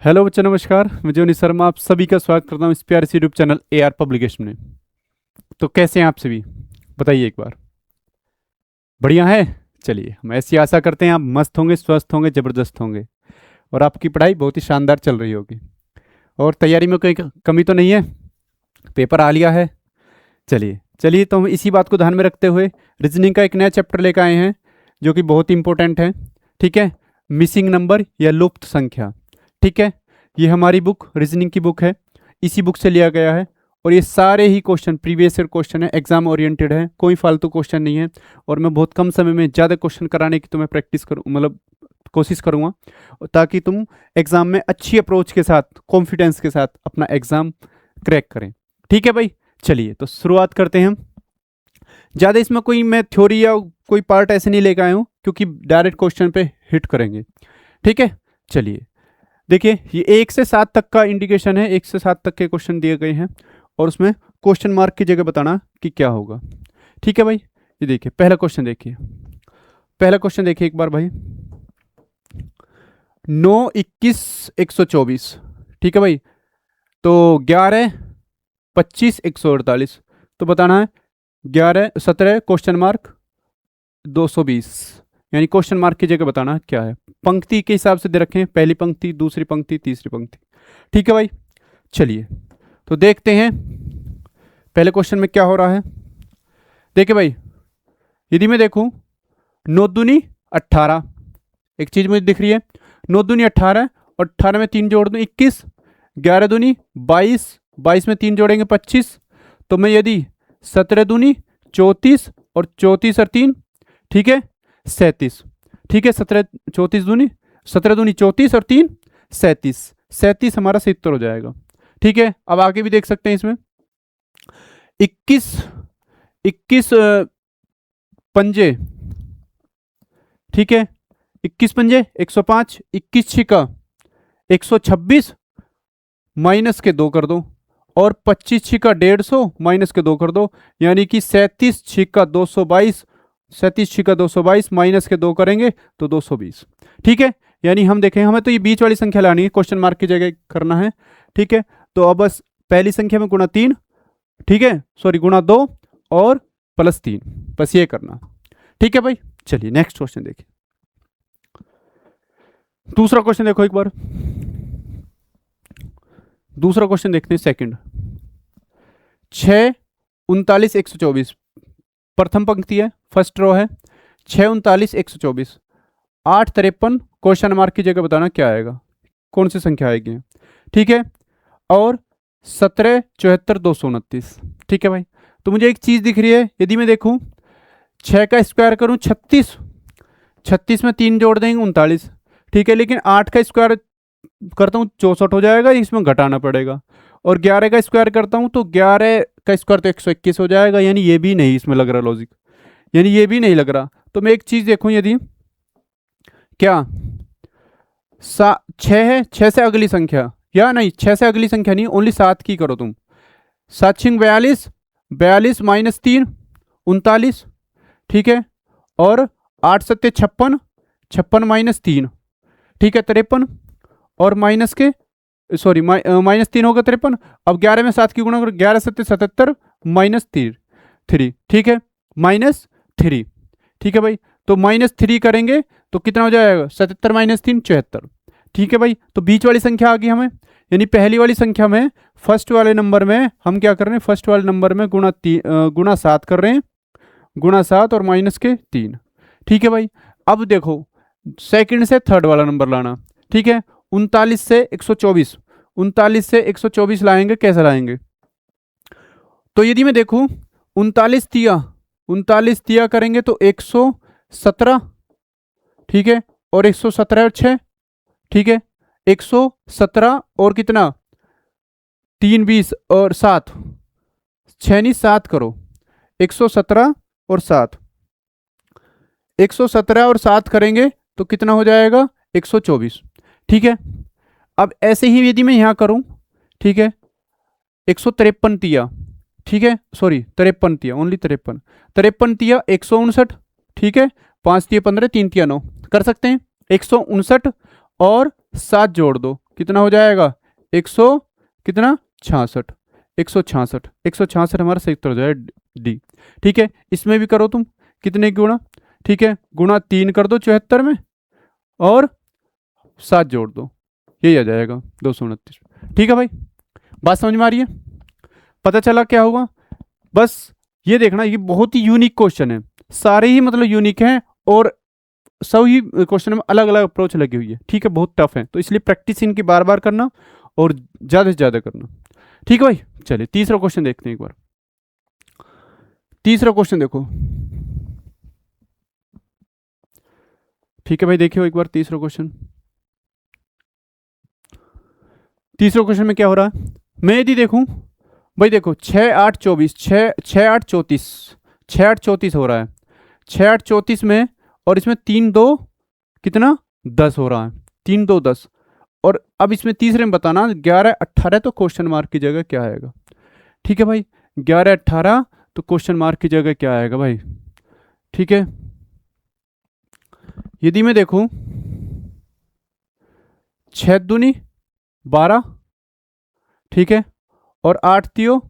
Hello बच्चों, नमस्कार। मैं जोनी शर्मा आप सभी का स्वागत करता हूँ इस प्यारे से यूट्यूब चैनल AR पब्लिकेशन में। तो कैसे हैं आप सभी, बताइए एक बार। बढ़िया है। चलिए, हम ऐसी आशा करते हैं आप मस्त होंगे, स्वस्थ होंगे, ज़बरदस्त होंगे और आपकी पढ़ाई बहुत ही शानदार चल रही होगी और तैयारी में कोई कमी तो नहीं है। पेपर आ लिया है। चलिए चलिए, तो हम इसी बात को ध्यान में रखते हुए रीजनिंग का एक नया चैप्टर लेकर आए हैं जो कि बहुत ही इंपॉर्टेंट है। ठीक है, मिसिंग नंबर या लुप्त संख्या। ठीक है, ये हमारी बुक रीजनिंग की बुक है, इसी बुक से लिया गया है और ये सारे ही क्वेश्चन प्रीवियस ईयर क्वेश्चन है, एग्जाम ओरिएंटेड है, कोई फालतू क्वेश्चन नहीं है। और मैं बहुत कम समय में ज़्यादा क्वेश्चन कराने की तुम्हें प्रैक्टिस करूँ, मतलब कोशिश करूँगा, ताकि तुम एग्जाम में अच्छी अप्रोच के साथ, कॉन्फिडेंस के साथ अपना एग्जाम क्रैक करें। ठीक है भाई, चलिए तो शुरुआत करते हैं हम। ज़्यादा इसमें कोई मैं थ्योरी या कोई पार्ट ऐसे नहीं लेकर आया हूँ, क्योंकि डायरेक्ट क्वेश्चन पे हिट करेंगे। ठीक है, चलिए देखिए, ये 1 से 7 तक का इंडिकेशन है, 1 से 7 तक के क्वेश्चन दिए गए हैं और उसमें क्वेश्चन मार्क की जगह बताना कि क्या होगा। ठीक है भाई, ये देखिए पहला क्वेश्चन देखिए, पहला क्वेश्चन देखिए एक बार भाई। 9, 21, 124। ठीक है भाई, तो 11, 25, 148। तो बताना है 11, 17 क्वेश्चन मार्क 220, यानी क्वेश्चन मार्क की जगह बताना क्या है। पंक्ति के हिसाब से दे रखे हैं, पहली पंक्ति, दूसरी पंक्ति, तीसरी पंक्ति। ठीक है भाई, चलिए तो देखते हैं पहले क्वेश्चन में क्या हो रहा है। देखिए भाई, यदि मैं देखूं 9 दूनी 18, एक चीज मुझे दिख रही है, 9 दूनी 18 और 18 में 3 जोड़ दूं 21, 11 दूनी 22, 22 में 3 जोड़ेंगे 25। तो मैं यदि 17 दूनी 34 और 34 और 3, ठीक है 37। ठीक है, 17 34 दूनी 17 दूनी 34 और 3 37, 37 हमारा सही उत्तर हो जाएगा। ठीक है, अब आगे भी देख सकते हैं इसमें 21 पंजे। ठीक है, 21 पंजे 105, 21 छिका 126 माइनस के 2 कर दो और 25 छिका 150 माइनस के 2 कर दो, यानी कि 37 छिका 222, 37 छिका 222 माइनस के 2 करेंगे तो 220। ठीक है, यानी हम देखें, हमें तो ये बीच वाली संख्या लानी है, क्वेश्चन मार्क की जगह करना है। ठीक है, तो अब बस पहली संख्या में गुणा 3, ठीक है सॉरी गुणा 2 और प्लस 3, बस ये करना। ठीक है भाई, चलिए नेक्स्ट क्वेश्चन देखिए। दूसरा क्वेश्चन देखो एक बार, दूसरा क्वेश्चन देखते हैं सेकंड। 6, 39, 124, प्रथम पंक्ति है, फर्स्ट रो है। 6, 39, 124, 8, 53 क्वेश्चन मार्क की जगह बताना क्या आएगा, कौन सी संख्या आएगी। ठीक है, और 17, 74, 229। ठीक है भाई, तो मुझे एक चीज दिख रही है, यदि मैं देखूं 6 का स्क्वायर करूं 36, 36 में 3 जोड़ देंगे 39। ठीक है, लेकिन 8 का स्क्वायर करता हूं 64 हो जाएगा, इसमें घटाना पड़ेगा। और 11 का स्क्वायर करता हूं तो 11 का स्क्वायर तो 121 हो जाएगा, यानी ये भी नहीं इसमें लग रहा लॉजिक, यानी ये भी नहीं लग रहा। तो मैं एक चीज देखूं, यदि क्या 6 है, 6 से अगली संख्या, या नहीं 6 से अगली संख्या नहीं, ओनली 7 की करो तुम। 7 छिंग 42, 42 माइनस 3 39। ठीक है, और 8 सत्ते 56, 56 माइनस 3, ठीक है 53, और माइनस के सॉरी माइनस 3 होगा 53। अब 11 में 7 की गुणा करो, 11 सत्ते 77 माइनस 3। ठीक है, माइनस 3। ठीक है भाई, तो माइनस 3 करेंगे तो कितना हो जाएगा, 77 माइनस 3 74। ठीक है भाई, तो बीच वाली संख्या आ गई हमें, यानी पहली वाली संख्या में फर्स्ट वाले नंबर में हम क्या कर रहे हैं, फर्स्ट वाले नंबर में गुणा 7 कर रहे हैं, गुणा 7 और माइनस के 3। ठीक है भाई, अब देखो सेकंड से थर्ड वाला नंबर लाना। ठीक है, 39 से 124, 39 से 124 लाएंगे, कैसे लाएंगे। तो यदि मैं देखूं 39 तिया करेंगे तो 117। ठीक है, और 117 और 6, ठीक है 117 और कितना 3 20 और 7, 6 नहीं 7 करो, 117 और 7, 117 और 7 करेंगे तो कितना हो जाएगा 124। ठीक है, अब ऐसे ही यदि मैं यहां करूं, ठीक है 153 तिया, ठीक है सॉरी 53 तिया, ओनली 53, 53 तिया 159। ठीक है, 5 तिया 15, 3 तिया 9, कर सकते हैं 159 और 7 जोड़ दो, कितना हो जाएगा 100 कितना 66, 166, 166 हमारा सही उत्तर हो जाएगा डी। ठीक है, इसमें भी करो तुम, कितने गुणा, ठीक है, गुणा 3 कर दो 74 में और 7 जोड़ दो, यही आ जाएगा 229। ठीक है भाई, बात समझ में आ रही है? पता चला क्या होगा? बस ये देखना, ये बहुत ही यूनिक क्वेश्चन है, सारे ही मतलब यूनिक हैं और सभी क्वेश्चन में अलग अलग अप्रोच लगी हुई है। ठीक है, बहुत टफ है, तो इसलिए प्रैक्टिस इनकी बार बार करना और ज़्यादा से ज़्यादा करना। ठीक है भाई, चलिए तीसरा क्वेश्चन देखते हैं एक बार। तीसरा क्वेश्चन देखो, ठीक है भाई, देखियो एक बार तीसरा क्वेश्चन। तीसरे क्वेश्चन में क्या हो रहा है, मैं यदि देखूं भाई, देखो 6 8 24, 6 8 34, 6 8 34 हो रहा है, 6 8 34 में, और इसमें 3 2 कितना 10 हो रहा है, 3 2 10। और अब इसमें तीसरे में बताना 11 18, तो क्वेश्चन मार्क की जगह क्या आएगा? ठीक है भाई, 11 18 तो क्वेश्चन मार्क की जगह क्या आएगा भाई? ठीक है, यदि मैं देखूं 6 दूनी 12, ठीक है, और 8 तियो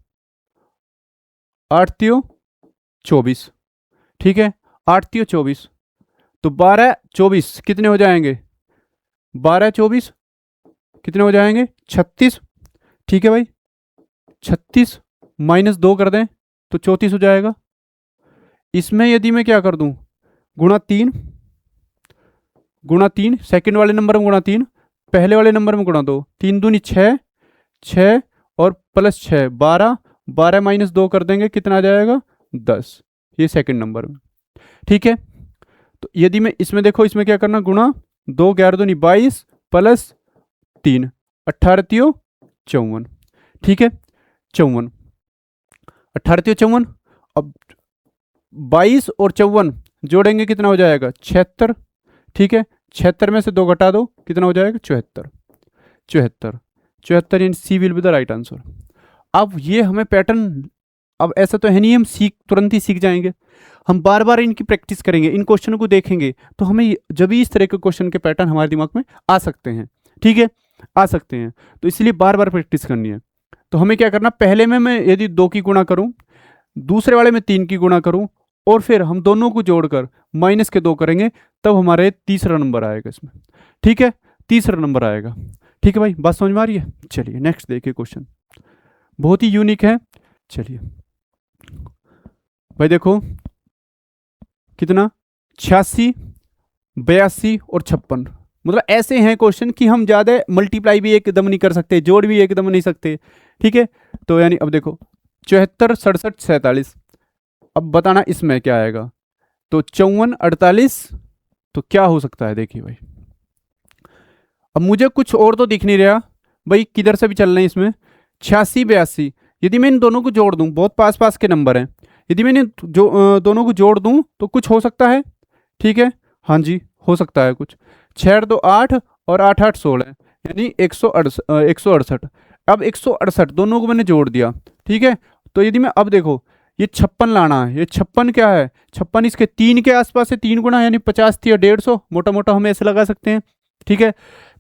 24, ठीक है, 8 तियो 24, तो 12 24 कितने हो जाएंगे? 12 24 कितने हो जाएंगे? 36। ठीक है भाई, 36 माइनस 2 कर दें तो 34 हो जाएगा। इसमें यदि मैं क्या कर दूं, गुणा 3, गुणा 3, सेकंड वाले नंबर में गुणा 3, पहले वाले नंबर में गुणा 2, 3 दूनी 6, 6 और प्लस 6 12, 12 माइनस 2 कर देंगे, कितना आ जाएगा? 10, ये सेकंड नंबर में। ठीक है, तो यदि मैं इसमें देखो, इसमें क्या करना, गुणा 2 11 दूनी 22 प्लस 3 18 तियो 54, ठीक है, 54, 18 तियो 54। अब 22 और 54 जोड़ेंगे, कितना हो जाएगा? 76। ठीक है, 76 में से 2 घटा दो, कितना हो जाएगा? 74, 74, 74 in C will be the right answer. अब ये हमें पैटर्न, अब ऐसा तो है नहीं हम तुरंत ही सीख जाएंगे, हम बार बार इनकी प्रैक्टिस करेंगे, इन क्वेश्चन को देखेंगे, तो हमें जब भी इस तरह के क्वेश्चन के पैटर्न हमारे दिमाग में आ सकते हैं। ठीक है, आ सकते हैं, तो इसलिए बार बार प्रैक्टिस करनी है। तो हमें क्या करना, पहले में मैं यदि 2 की गुणा करूं, दूसरे वाले में 3 की गुणा करूं, और फिर हम दोनों को जोड़कर माइनस के 2 करेंगे, तब हमारे तीसरा नंबर आएगा इसमें। ठीक है, तीसरा नंबर आएगा। ठीक है भाई, बात समझ में आ रही है? चलिए नेक्स्ट देखिए क्वेश्चन, बहुत ही यूनिक है। चलिए भाई देखो, कितना 86 82 और 56, मतलब ऐसे हैं क्वेश्चन कि हम ज़्यादा मल्टीप्लाई भी एकदम नहीं कर सकते, जोड़ भी एकदम नहीं सकते। ठीक है, तो यानी अब देखो 74 67 47, अब बताना इसमें क्या आएगा, तो 54 48, तो क्या हो सकता है? देखिए भाई, अब मुझे कुछ और तो दिख नहीं रहा भाई, किधर से भी चल रहे हैं इसमें। 86 82, यदि मैं इन दोनों को जोड़ दूं, बहुत पास पास के नंबर हैं, यदि मैंने दोनों को जोड़ दूं तो कुछ हो सकता है। ठीक है, हाँ जी, हो सकता है कुछ। 6 2 8 और 8 8 16, यानी 168। अब 168 दोनों को मैंने जोड़ दिया। ठीक है, तो यदि मैं अब देखो, ये 56 लाना है, ये 56 क्या है, 56 इसके 3 के आसपास है, 3 गुना, यानी 50 थी 150, मोटा मोटा हम ऐसे लगा सकते हैं। ठीक है,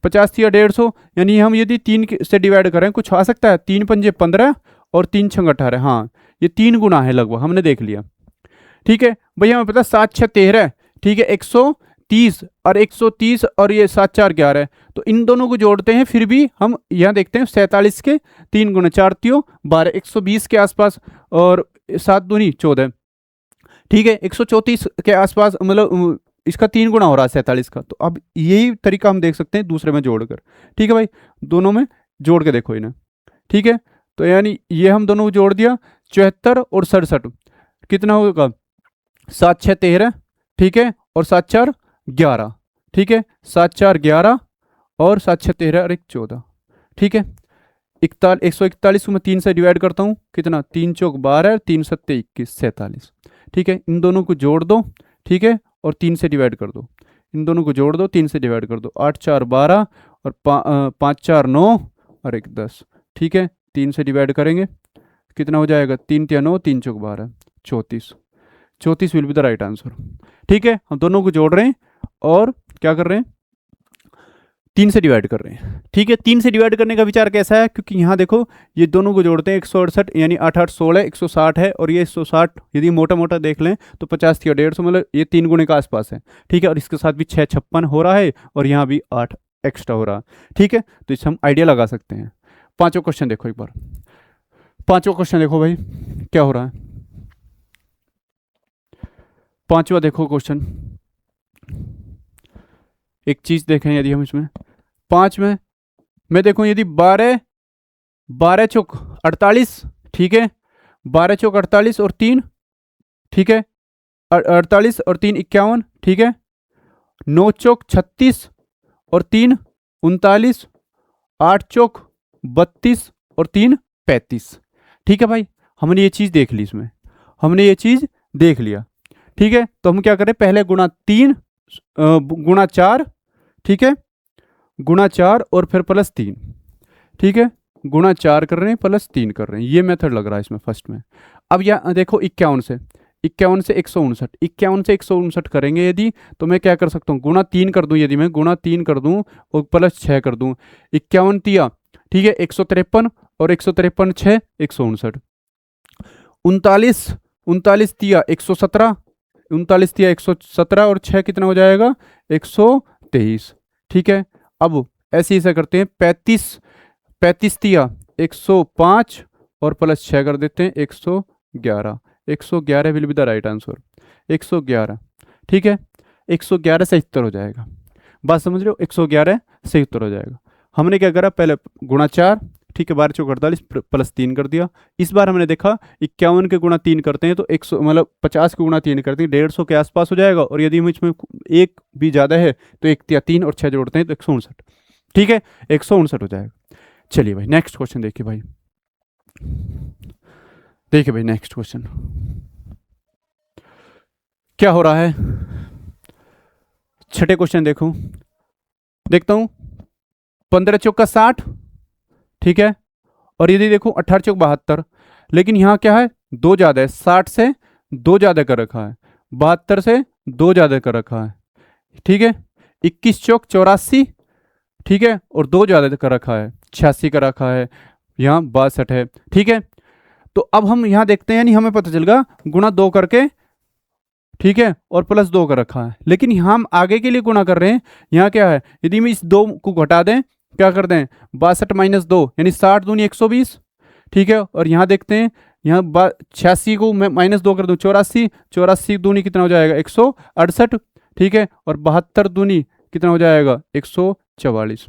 50 थी 150, यानी हम यदि 3 से डिवाइड करें, कुछ आ सकता है, 3 पंजे 15 और 3 छंग 18, हाँ ये 3 गुना है लगभग, हमने देख लिया। ठीक है भैया, हमें पता 7 6 13, ठीक है, 130 और 130 और ये 7 4 11, तो इन दोनों को जोड़ते हैं, फिर भी हम यहाँ देखते हैं 47 के 3 गुना 4 तियो 12, 120 के आसपास, और 7 दूनी 14। ठीक है, 134 के आसपास, मतलब इसका 3 गुना हो रहा है 47 का। तो अब यही तरीका हम देख सकते हैं दूसरे में जोड़कर। ठीक है भाई, दोनों में जोड़ के देखो इन्हें। ठीक है, तो यानी ये हम दोनों को जोड़ दिया, 74 और 67 कितना होगा, 7 6 13, ठीक है, और 7 4 11, ठीक है, 7 4 11 और 7 6 13 और 1 14। ठीक है, 141 को मैं 3 से डिवाइड करता हूँ, कितना, 3 चौक 12, 3 सत्ते 21 47। ठीक है, इन दोनों को जोड़ दो, ठीक है, और 3 से डिवाइड कर दो, इन दोनों को जोड़ दो, 3 से डिवाइड कर दो, 8 4 12 और 5 4 9 और 1 10। ठीक है, 3 से डिवाइड करेंगे, कितना हो जाएगा, 3 3 9, 3 चौक 12 34, 34 will be the right answer. ठीक है, हम दोनों को जोड़ रहे हैं और क्या कर रहे हैं, 3 से डिवाइड कर रहे हैं, ठीक है। 3 से डिवाइड करने का विचार कैसा है, क्योंकि यहाँ देखो ये दोनों को जोड़ते हैं 168 यानी 8 8 16 160 है, और ये 160 यदि मोटा मोटा देख लें तो 50 या 150 मतलब ये 3 गुणे का आसपास है, ठीक है। और इसके साथ भी 6 56 हो रहा है और यहाँ भी 8 एक्स्ट्रा हो रहा है, ठीक है। तो इससे हम आइडिया लगा सकते हैं। पांचों क्वेश्चन देखो एक बार, पांचों क्वेश्चन देखो भाई क्या हो रहा है। पांचवा देखो क्वेश्चन, एक चीज देखें यदि हम इसमें 5 में देखो यदि 12 12 चौक 48, ठीक है। 12 चौक 48 और 3, ठीक है। 48 और 3 51, ठीक है। 9 चौक 36 और 3 39, 8 चौक 32 और 3 35, ठीक है भाई। हमने ये चीज देख ली, इसमें हमने ये चीज देख लिया, ठीक है। तो हम क्या करें, पहले गुणा 3 गुणा 4, ठीक है, गुणा 4 और फिर प्लस 3, ठीक है। गुणा 4 कर रहे हैं प्लस 3 कर रहे हैं, ये मेथड लग रहा है इसमें फर्स्ट में। अब यहाँ देखो 51 से 159, 51 से 159 करेंगे यदि, तो मैं क्या कर सकता हूँ, गुणा 3 कर दूं। यदि मैं गुणा 3 कर दूं और प्लस 6 कर दूं, 51 तिया, ठीक है, 153 और 153 6 159, 39 39 तिया 117, 39 तिया 117 और 6 कितना हो जाएगा 123, ठीक है। अब ऐसे ही ऐसा करते हैं, 35 35 तिया 105 और प्लस 6 कर देते हैं 111, 111 will be the right answer, 111, ठीक है। 111 सही उत्तर हो जाएगा, बात समझ रहे हो, 111 सही उत्तर हो जाएगा। हमने क्या करा, पहले गुणा 4, ठीक है, 12 चौक 48 प्लस 3 कर दिया। इस बार हमने देखा 51 के गुणा 3 करते हैं तो 100 मतलब 50 के गुणा 3 करते हैं 150 के आसपास हो जाएगा, और यदि हम इसमें एक भी ज़्यादा है तो 1 या 3 और 6 जोड़ते हैं तो 159, ठीक है, 159 हो जाएगा। चलिए भाई नेक्स्ट क्वेश्चन देखिए भाई, देखिए भाई नेक्स्ट क्वेश्चन क्या हो रहा है। छठे क्वेश्चन देखो, देखता हूं 15 चौक का 60, ठीक है। और यदि देखो 18 चौक 72, लेकिन यहां क्या है, 2 ज्यादा है, 60 से 2 ज्यादा कर रखा है, 72 से 2 ज्यादा कर रखा है, ठीक है। 21 चौक 84, ठीक है, और 2 ज्यादा कर रखा है, 86 का रखा है, यहाँ 62 है, ठीक है। तो अब हम यहाँ देखते हैं, यानी हमें पता चल गया गुणा 2 करके, ठीक है, और प्लस 2 का रखा है, लेकिन यहाँ हम आगे के लिए गुणा कर रहे हैं। यहाँ क्या है, यदि हम इस 2 को घटा दें, क्या कर दें 62 माइनस 2 यानी 60 दूनी 120, ठीक है। और यहाँ देखते हैं, यहाँ 86 को मैं माइनस 2 कर दूं 84, 84 दूनी कितना हो जाएगा 168, ठीक है। और 72 दूनी कितना हो जाएगा 144,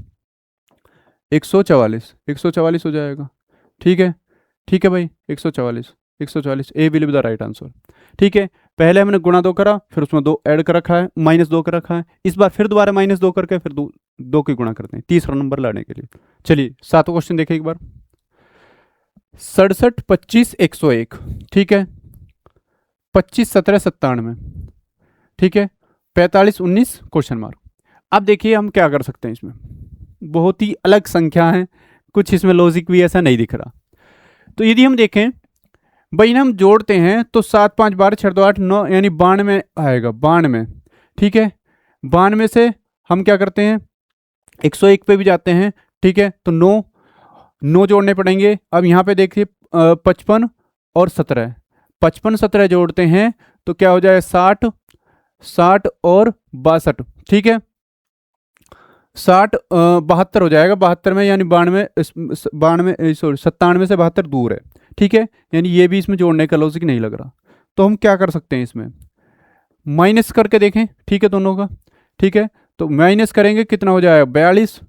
144 144 हो जाएगा, ठीक है, ठीक है भाई 144 144, A will be the right answer, ठीक है। पहले हमने गुणा 2 करा, फिर उसमें 2 ऐड कर रखा है, माइनस 2 कर रखा है, इस बार फिर दोबारा माइनस 2 करके फिर 2 की गुणा करते हैं तीसरा नंबर लाने के लिए। चलिए सातवां क्वेश्चन देखें एक बार, 67 25 101, ठीक है, 25 17 97, ठीक है, 45 19 क्वेश्चन मार्क। अब देखिए हम क्या कर सकते हैं, इसमें बहुत ही अलग संख्या है, कुछ इसमें लॉजिक भी ऐसा नहीं दिख रहा। तो यदि हम देखें भाई, हम जोड़ते हैं तो 7 5 12 6 2 8 9 यानी 92 आएगा, 92, ठीक है। 92 से हम क्या करते हैं 101 पे भी जाते हैं, ठीक है। तो 9 जोड़ने पड़ेंगे। अब यहाँ पे देखिए 55 और 17, 55 17 जोड़ते हैं तो क्या हो जाए 60 60 और 62, ठीक है। 60 72 हो जाएगा, 72 में यानी 92 92 सॉरी 97 से 72 दूर है, ठीक है। यानी ये भी इसमें जोड़ने का लॉजिक नहीं लग रहा। तो हम क्या कर सकते हैं, इसमें माइनस करके देखें, ठीक है, दोनों का, ठीक है। तो माइनस करेंगे कितना हो जाएगा 42,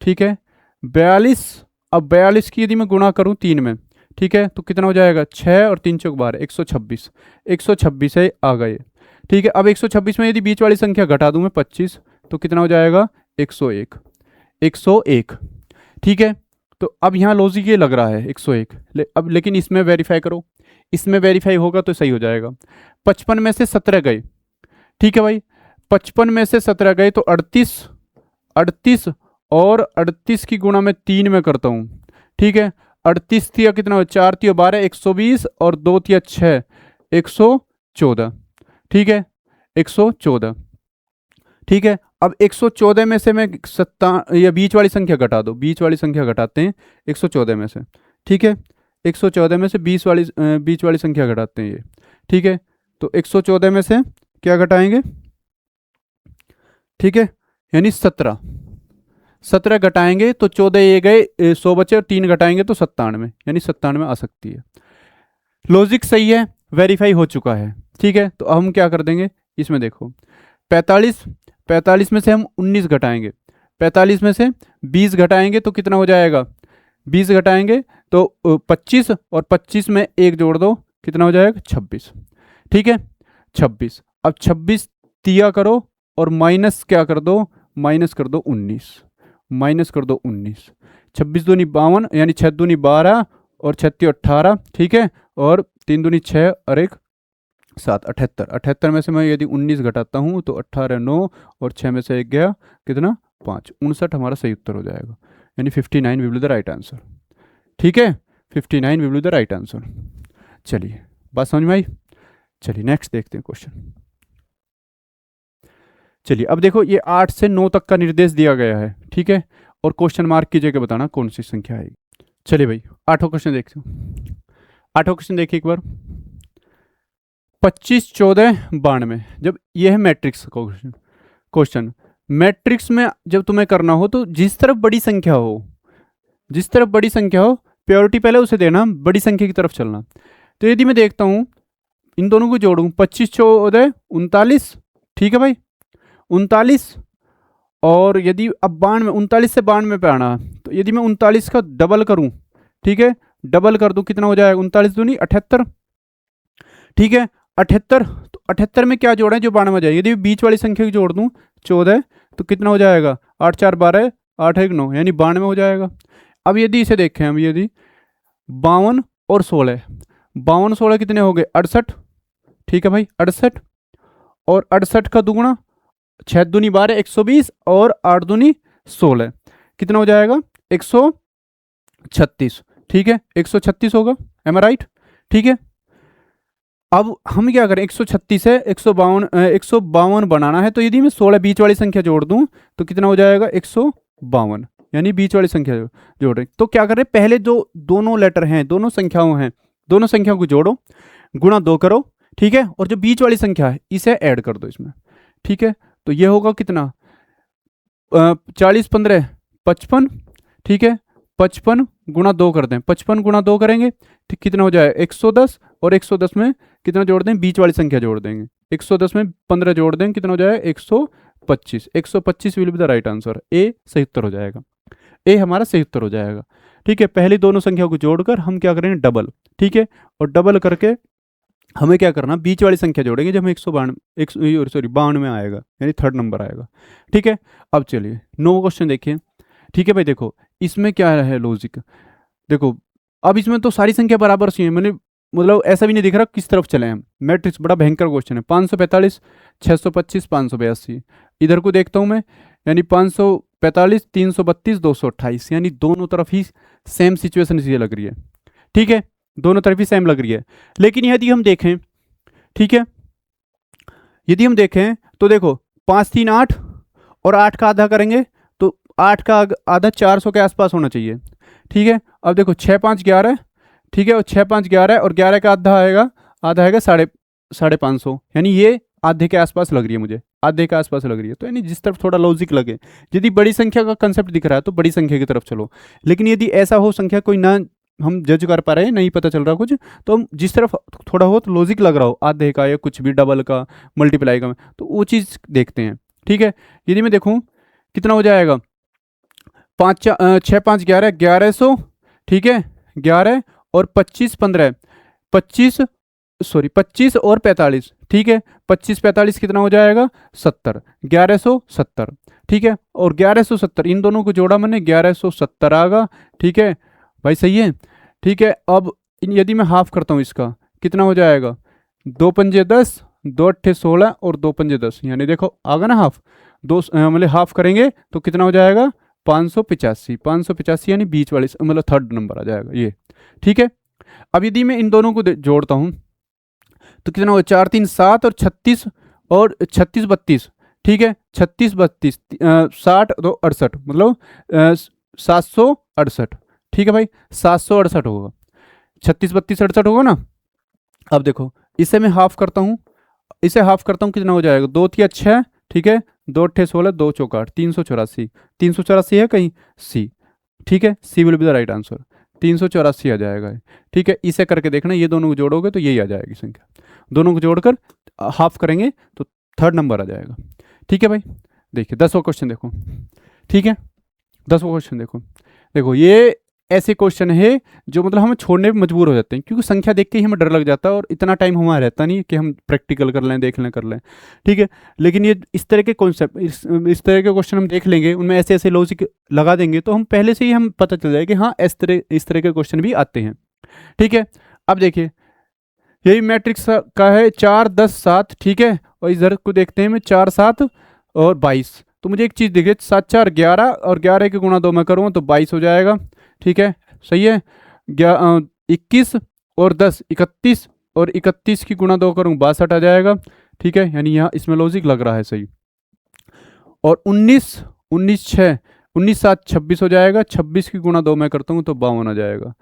ठीक है, 42। अब 42 की यदि मैं गुणा करूं 3 में, ठीक है, तो कितना हो जाएगा 6 और 3 चौक 12 126, 126 है आ गए, ठीक है। अब 126 में यदि बीच वाली संख्या घटा दूं मैं 25, तो कितना हो जाएगा 101, 101, ठीक है। तो अब यहाँ लॉजिक ये लग रहा है 101, अब लेकिन इसमें वेरीफाई करो, इसमें वेरीफाई होगा तो सही हो जाएगा। 55 में से 17 गए, ठीक है भाई, 55 में से 17 गए तो 38 38 और 38 की गुणा में 3 में करता हूँ, ठीक है। 38 तिया कितना हो 4 तिया 12 120 और 2 तिया 6 114, ठीक है, 114, ठीक है, अब 114 में से मैं या बीच वाली संख्या घटा दो, बीच वाली संख्या घटाते हैं 114 में से, ठीक है, 114 में से बीच वाली संख्या घटाते हैं ये, ठीक है, तो 114 में से क्या घटाएंगे, ठीक है, यानी 17 घटाएंगे तो 14 ये गए, 100 बचे और 3 घटाएंगे तो 97, यानी 97 आ सकती है। लॉजिक सही है, वेरीफाई हो चुका है, ठीक है। तो अब हम क्या कर देंगे, इसमें देखो 45 में से हम 19 घटाएंगे, 45 में से 20 घटाएंगे तो कितना हो जाएगा, 20 घटाएंगे तो 25, और 25 में 1 जोड़ दो, कितना हो जाएगा 26, ठीक है, 26। अब 26 दिया करो और माइनस क्या कर दो, माइनस कर दो 19, माइनस कर दो 19, 26 दूनी 52, यानी 6 दूनी 12 और 36 18, ठीक है, और 3 दूनी 6 और 1 7, 78, 78 में से मैं यदि 19 घटाता हूँ तो 18 9 और 6 में से 1 गया, कितना 5, 59 हमारा सही उत्तर हो जाएगा, यानी 59 will be the right answer, ठीक है, 59 will be the right answer. चलिए, बात समझ में आई। चलिए नेक्स्ट देखते हैं क्वेश्चन। चलिए अब देखो, ये 8 से 9 तक का निर्देश दिया गया है, ठीक है, और क्वेश्चन मार्क की जगह बताना कौन सी संख्या आएगी। चलिए भाई, 8वां क्वेश्चन देखते हो, 8वां क्वेश्चन देखिए एक बार, 25 14 92, जब यह है मैट्रिक्स का क्वेश्चन, मैट्रिक्स में जब तुम्हें करना हो तो जिस तरफ बड़ी संख्या हो, जिस तरफ बड़ी संख्या हो, प्योरिटी पहले उसे देना, बड़ी संख्या की तरफ चलना। तो यदि मैं देखता हूं इन दोनों को जोड़ूं, 25 14 39, ठीक है भाई 39, और यदि अब 92, 39 से 92 पे आना, तो यदि मैं 39 का डबल करूं, ठीक है, डबल कर दूं, कितना हो जाएगा 39 दूनी 78, ठीक है, 78, तो 78 में क्या जोड़ें जो 92 जाए, यदि बीच वाली संख्या की जोड़ दूं 14, तो कितना हो जाएगा 8 4 12 8 1 9, यानी 92 हो जाएगा। अब यदि इसे देखें हम, यदि 52 और 16, 52 16 कितने हो गए 68, ठीक है भाई 68, और 68 का दुगुना 6 दूनी 12 120 और 8 दूनी 16, कितना हो जाएगा 136, ठीक है 136 होगा, एम आई राइट, ठीक है। अब हम क्या करें, 136 है 152 बनाना है, तो यदि मैं 16 बीच वाली संख्या जोड़ दूं तो कितना हो जाएगा 152, यानी बीच वाली संख्या जोड़ रहे। तो क्या करें, पहले जो दोनों लेटर हैं, दोनों संख्याओं हैं, दोनों संख्याओं को जोड़ो, गुणा 2 करो, ठीक है, और जो बीच वाली संख्या है इसे ऐड कर दो इसमें, ठीक है। तो ये होगा कितना 40 15 55, ठीक है, 55 गुणा 2 कर दें, 55 गुणा 2 करेंगे तो कितना हो जाएगा 110, और 110 में कितना जोड़ दें, बीच वाली संख्या जोड़ देंगे, 110 में 15 जोड़ दें, कितना हो जाएगा 125, 125 will be the right answer, A सही उत्तर हो जाएगा, ए हमारा सही उत्तर हो जाएगा, ठीक है। पहली दोनों संख्या को जोड़कर हम क्या करेंगे डबल, ठीक है, और डबल करके हमें क्या करना, बीच वाली संख्या जोड़ेंगे, जब हमें 192 में आएगा, यानी थर्ड नंबर आएगा, ठीक है। अब चलिए 9 क्वेश्चन देखिए, ठीक है भाई, देखो इसमें क्या है लॉजिक, देखो अब इसमें तो सारी संख्या बराबर सी है, मैंने मतलब ऐसा भी नहीं दिख रहा किस तरफ चले हम, मैट्रिक्स बड़ा भयंकर क्वेश्चन है, 545 625 582, इधर को देखता हूँ मैं, यानी 545 332 228, यानी दोनों तरफ ही सेम सिचुएशन इसी लग रही है, ठीक है, दोनों तरफ ही सेम लग रही है। लेकिन यदि हम देखें, ठीक है, यदि हम देखें तो देखो 5 3 8 और 8 का आधा करेंगे तो 8 का आधा 400 के आसपास होना चाहिए, ठीक है। अब देखो 6 5 11, ठीक है, और 6 5 11 और 11 का आधा आएगा 550, यानी ये आधे के आसपास लग रही है मुझे, आधे के आसपास लग रही है, तो यानी जिस तरफ थोड़ा लॉजिक लगे, यदि बड़ी संख्या का कंसेप्ट दिख रहा है तो बड़ी संख्या की तरफ चलो, लेकिन यदि ऐसा हो संख्या कोई ना हम जज कर पा रहे हैं, नहीं पता चल रहा कुछ, तो हम जिस तरफ थोड़ा हो तो लॉजिक लग रहा हो, आधे का या कुछ भी डबल का मल्टीप्लाई का, तो वो चीज़ देखते हैं, ठीक है। यदि मैं देखूँ कितना हो जाएगा 5 6 5 11 1100, ठीक है, 11 और 25 15 25 और 45, ठीक है, 25 45 कितना हो जाएगा 70, 1170, ठीक है, और 1170 इन दोनों को जोड़ा मैंने 1170 आएगा, ठीक है भाई, सही है, ठीक है। अब यदि मैं हाफ करता हूँ इसका, कितना हो जाएगा 2 पंजे 10 2 अट्ठे 16 और 2 पंजे 10, यानी देखो आगा ना हाफ, दो मतलब हाफ करेंगे तो कितना हो जाएगा 585, यानी बीच वाली मतलब थर्ड नंबर आ जाएगा ये, ठीक है। अब यदि मैं इन दोनों को जोड़ता हूँ तो कितना होगा 4 3 7 और 36 32, ठीक है, 36 32 60 तो 68, मतलब 768। ठीक है भाई, 768 होगा, 36 32 68 होगा ना। अब देखो इसे मैं हाफ करता हूँ, इसे हाफ करता हूँ, कितना हो जाएगा, 2 तिया 6, ठीक है, 2 अट्ठे 16, 2 चौका 8, 384। 384 है कहीं, सी। ठीक है, C will be the right answer, 384 आ जाएगा। ठीक है, इसे करके देखना, ये दोनों को जोड़ोगे तो यही आ जाएगी संख्या, दोनों को जोड़कर हाफ करेंगे तो थर्ड नंबर आ जाएगा। ठीक है भाई, देखिए 10वां क्वेश्चन देखो। ठीक है, 10वां क्वेश्चन देखो। देखो ये ऐसे क्वेश्चन है जो मतलब हम छोड़ने पे मजबूर हो जाते हैं, क्योंकि संख्या देख के ही हमें डर लग जाता है और इतना टाइम हमारा रहता नहीं कि हम प्रैक्टिकल कर लें, देख लें, कर लें। ठीक है, लेकिन ये इस तरह के कॉन्सेप्ट, इस तरह के क्वेश्चन हम देख लेंगे, उनमें ऐसे ऐसे लॉजिक लगा देंगे तो हम पहले से ही हम पता चल जाएगा कि हाँ इस तरह के क्वेश्चन भी आते हैं। ठीक है, अब देखिए यही मैट्रिक्स का है 4 10 7। ठीक है, और इधर को देखते हैं मैं 4 7 और 22। तो मुझे एक चीज़ दिखे, 7 4 11 और 11 के गुणा 2 मैं करूँ तो 22 हो जाएगा। ठीक है, सही है। 21 और 10 31 और 31 की गुणा 2 करूँ 62 आ जाएगा। ठीक है, यानी यहाँ इसमें लॉजिक लग रहा है सही। और 19 19 6 19 7 26 हो जाएगा, 26 की गुणा 2 मैं करता हूँ तो 52 आ जाएगा।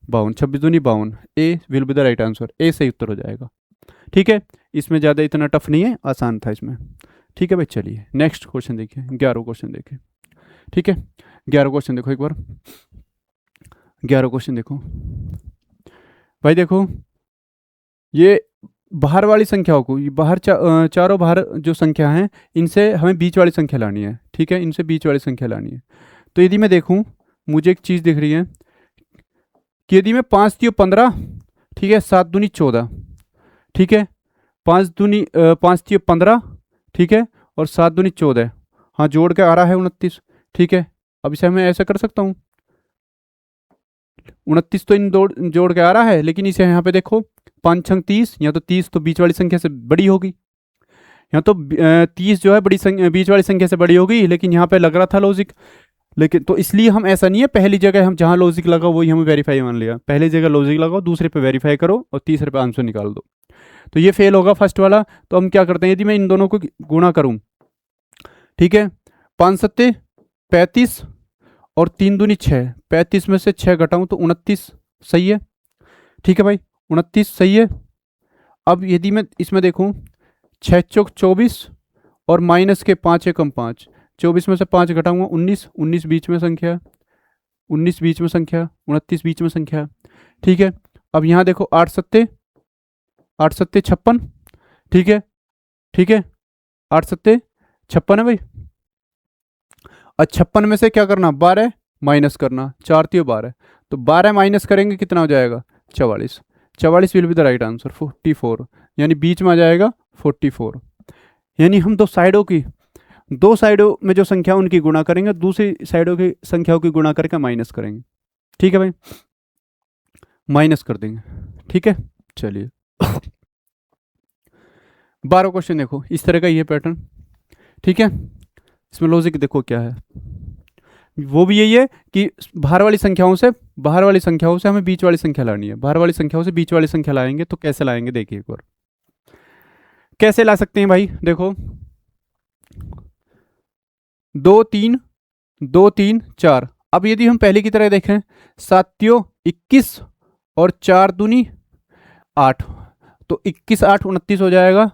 52 26 दूनी 52, A will be the right answer, A सही उत्तर हो जाएगा। ठीक है, इसमें ज़्यादा इतना टफ नहीं है, आसान था इसमें। ठीक है भाई, चलिए नेक्स्ट क्वेश्चन देखिए, 11वां क्वेश्चन देखिए। ठीक है, 11वां क्वेश्चन देखो एक बार, 11वां क्वेश्चन देखो भाई। देखो ये बाहर वाली संख्याओं को, ये बाहर चारों बाहर जो संख्या हैं, इनसे हमें बीच वाली संख्या लानी है। ठीक है, इनसे बीच वाली संख्या लानी है। तो यदि मैं देखूं, मुझे एक चीज़ दिख रही है कि यदि मैं 5 तियो 15, ठीक है, 7 दूनी 14, ठीक है, 5 तियो 15, ठीक है, और 7 दूनी 14, हाँ जोड़ के आ रहा है 29। ठीक है, अब इसे मैं ऐसा कर सकता हूँ, 29 तो इन जोड़ के आ रहा है, लेकिन इसे यहाँ पे देखो 5 छंग 30, या तो 30 तो बीच वाली संख्या से बड़ी होगी, यहाँ तो 30 जो है बीच वाली संख्या से बड़ी होगी, लेकिन यहाँ पे लग रहा था लॉजिक। लेकिन तो इसलिए हम ऐसा नहीं है, पहली जगह हम जहाँ लॉजिक लगाओ वही हमें वेरीफाई मान लिया, पहली जगह लॉजिक लगाओ, दूसरे पे वेरीफाई करो और तीसरे पे आंसर निकाल दो। तो ये फेल होगा फर्स्ट वाला। तो हम क्या करते हैं, यदि मैं इन दोनों को गुणा करूँ, ठीक है, 5 सत्ते 35 और 3 दूनी 6, 35 में से 6 घटाऊँ तो 29, सही है। ठीक है भाई, 29 सही है। अब यदि मैं इसमें देखूँ, 6 चौक 24 और माइनस के 5 एकम 5, 24 में से 5 घटाऊंगा 19, 19 बीच में संख्या, 19 बीच में संख्या, 29 बीच में संख्या। ठीक है, अब यहाँ देखो 8 सत्ते 56, ठीक है, ठीक है, 8 सत्ते 56 है भाई। और 56 में से क्या करना, 12 माइनस करना, 4 तियो 12, तो 12 माइनस करेंगे कितना हो जाएगा, 44। 44 will be the right answer, 44, यानी बीच में आ जाएगा 44। यानी हम दो साइडों में जो संख्या उनकी गुणा करेंगे, दूसरी साइडों की संख्याओं की गुणा करके माइनस करेंगे। ठीक है भाई, माइनस कर देंगे। ठीक है, चलिए 12वां क्वेश्चन देखो, इस तरह का ये पैटर्न। ठीक है, इसमें लॉजिक देखो क्या है, वो भी यही है कि बाहर वाली संख्याओं से हमें बीच वाली संख्या लानी है। बाहर वाली संख्याओं से बीच वाली संख्या लाएंगे तो कैसे लाएंगे, देखिए एक बार कैसे ला सकते हैं भाई। देखो 2 3 2 3 4, अब यदि हम पहले की तरह देखें, 7 तियो 21 और 4 दूनी 8, तो 21 8 29 हो जाएगा।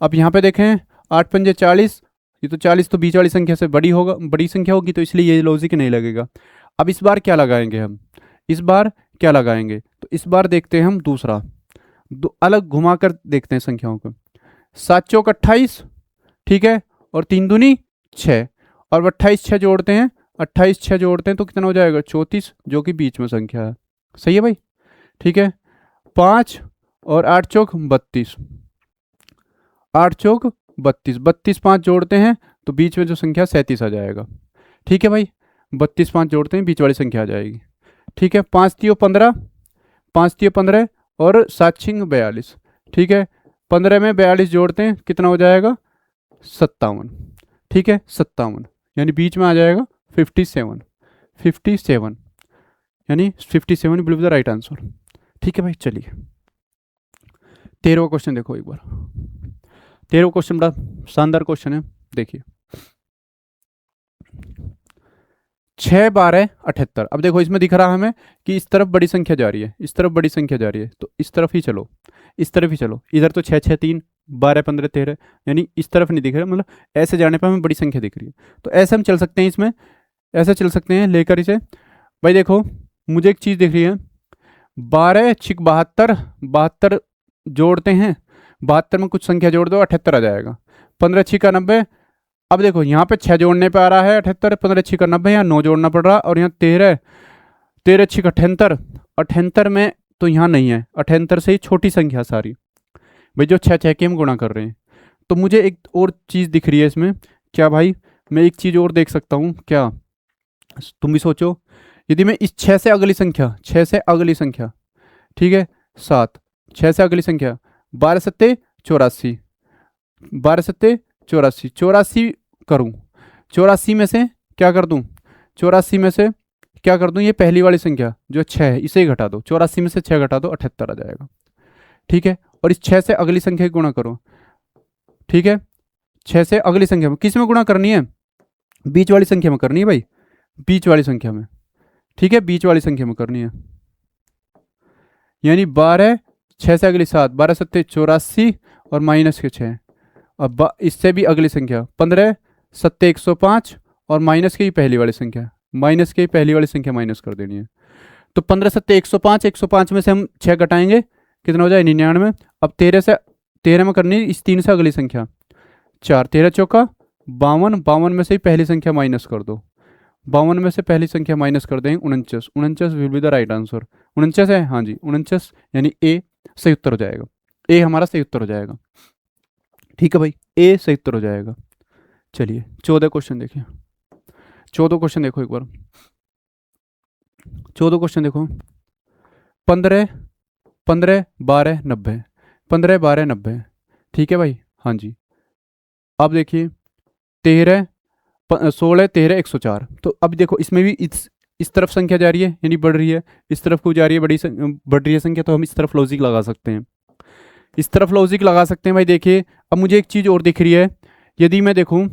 अब यहाँ पे देखें 8 पंजे 40, ये तो 40 तो बीच वाली संख्या से बड़ी संख्या होगी, तो इसलिए ये लॉजिक नहीं लगेगा। अब इस बार क्या लगाएंगे हम, तो इस बार देखते हैं हम दूसरा, अलग घुमा कर देखते हैं संख्याओं को। 7 चौक 28, ठीक है, और 3 दूनी 6, और 28 6 जोड़ते हैं, 28 6 जोड़ते हैं तो कितना हो जाएगा, 34, जो कि बीच में संख्या है। सही है भाई। ठीक है, 5 और 8 चौक 32, 8 चौक 32, 32 5 जोड़ते हैं तो बीच में जो संख्या 37 आ जाएगा। ठीक है भाई, 32 5 जोड़ते हैं, बीच वाली संख्या आ जाएगी। ठीक है, 5 तियो 15, 5 तियो 15 और 7 छिंग 42, ठीक है, 15 में 42 जोड़ते हैं कितना हो जाएगा, 57। ठीक है, 57, यानी बीच में आ जाएगा 57, यानी 57 will be the right answer. ठीक है भाई, चलिए 13वां क्वेश्चन देखो एक बार। 13वां क्वेश्चन बड़ा शानदार क्वेश्चन है। देखिए 6 12 78। अब देखो इसमें दिख रहा हमें कि इस तरफ बड़ी संख्या जा रही है, इस तरफ बड़ी संख्या जा रही है, तो इस तरफ ही चलो, इस तरफ ही चलो। इधर तो 6 6 3 12 15 13, यानी इस तरफ नहीं दिख रहा, मतलब ऐसे जाने पर हमें बड़ी संख्या दिख रही है। तो ऐसे हम चल सकते हैं इसमें, ऐसे चल सकते हैं लेकर इसे। भाई देखो मुझे एक चीज़ दिख रही है, 12 छिक 72, 72 जोड़ते हैं, 72 में कुछ संख्या जोड़ दो 78 आ जाएगा। 15 छिका 90। अब देखो यहाँ पे 6 जोड़ने पे आ रहा है 78, 15 छिका 90, यहाँ 9 जोड़ना पड़ रहा, और यहाँ 13, 13 छिक 78, 78 में तो यहाँ नहीं है, 78 से ही छोटी संख्या सारी, भाई जो 6 6 के हम गुणा कर रहे हैं। तो मुझे एक और चीज़ दिख रही है इसमें, क्या भाई मैं एक चीज़ और देख सकता हूँ क्या, तुम भी सोचो। यदि मैं इस 6 से अगली संख्या, 6 से अगली संख्या, ठीक है 7, 6 से अगली संख्या 12 सत्ते 84, 12 सत्ते 84, 84 करूं, 84 में से क्या कर दूं, 84 में से क्या कर दूं, ये पहली वाली संख्या जो 6 है इसे ही घटा दो, 84 में से 6 घटा दो 78 आ जाएगा, ठीक है। और इस 6 से अगली संख्या की गुणा करो, ठीक है। 6 से अगली संख्या में किस में गुणा करनी है, बीच वाली संख्या में करनी है भाई, बीच वाली संख्या में, ठीक है, बीच वाली संख्या में करनी है। यानी 12, 6 से अगली 7, 12 सत्ते 84 और माइनस के 6। अब इससे भी अगली संख्या 15 सत्ते 105 और माइनस की पहली वाली संख्या, माइनस की पहली वाली संख्या माइनस कर देनी है। तो 15 सत्ते 105, 105 में से हम 6 घटाएंगे, कितना हो जाए 99। अब 13 में करनी इस 3 से अगली संख्या 4, 13 चौका 52, 52 में से ही पहली संख्या माइनस कर दो, 52 में से पहली संख्या माइनस कर देंगे 49, 49 will be the right answer. 49 है, हाँ जी 49, यानी ए सही उत्तर हो जाएगा, ए हमारा सही उत्तर हो जाएगा, ठीक है भाई, ए सही उत्तर हो जाएगा। चलिए 14 क्वेश्चन देखिए, 14 क्वेश्चन देखो एक बार, 14 क्वेश्चन देखो। 15 15 12 90, 15 12 90, ठीक है भाई, हाँ जी। अब देखिए 13 16 13 104। तो अब देखो इसमें भी इस तरफ संख्या जा रही है, यानी बढ़ रही है, इस तरफ को जा रही है बढ़ रही है संख्या, तो हम इस तरफ लॉजिक लगा सकते हैं, इस तरफ लॉजिक लगा सकते हैं भाई। देखिए अब मुझे एक चीज़ और दिख रही है, यदि मैं देखूं,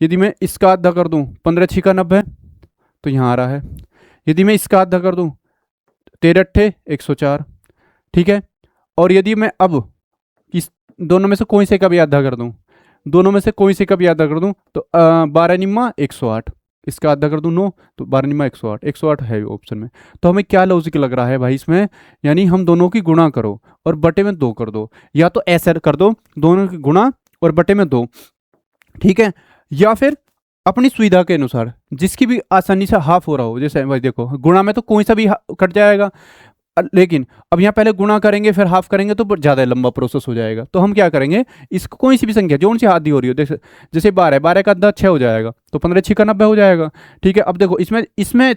यदि मैं इसका आधा कर दूं 15 छिका 90, तो यहाँ आ रहा है। यदि मैं इसका आधा कर दूं 13 अट्ठे 104, ठीक है। और यदि मैं अब इस दोनों में से कोई से का भी आधा कर दूं, दोनों में से कोई से का भी आधा कर दूं, तो 12 निम्मा 108, इसका आधा कर दूं 9, तो 12 निम्मा 108, 108 है ऑप्शन में। तो हमें क्या लॉजिक लग रहा है भाई इसमें, यानी हम दोनों की गुणा करो और बटे में 2 कर दो, या तो ऐसा कर दो दोनों की गुणा और बटे में 2, ठीक है, या फिर अपनी सुविधा के अनुसार जिसकी भी आसानी से हाफ हो रहा हो। जैसे भाई देखो गुणा में तो कोई सा भी कट जाएगा, लेकिन अब यहाँ पहले गुणा करेंगे फिर हाफ करेंगे तो ज़्यादा लंबा प्रोसेस हो जाएगा। तो हम क्या करेंगे, इसको कोई सी भी संख्या जो उनसे आधी हो रही हो, जैसे 12, 12 का आधा 6 हो जाएगा, तो 15 छिका 90 हो जाएगा, ठीक है। अब देखो इसमें इसमें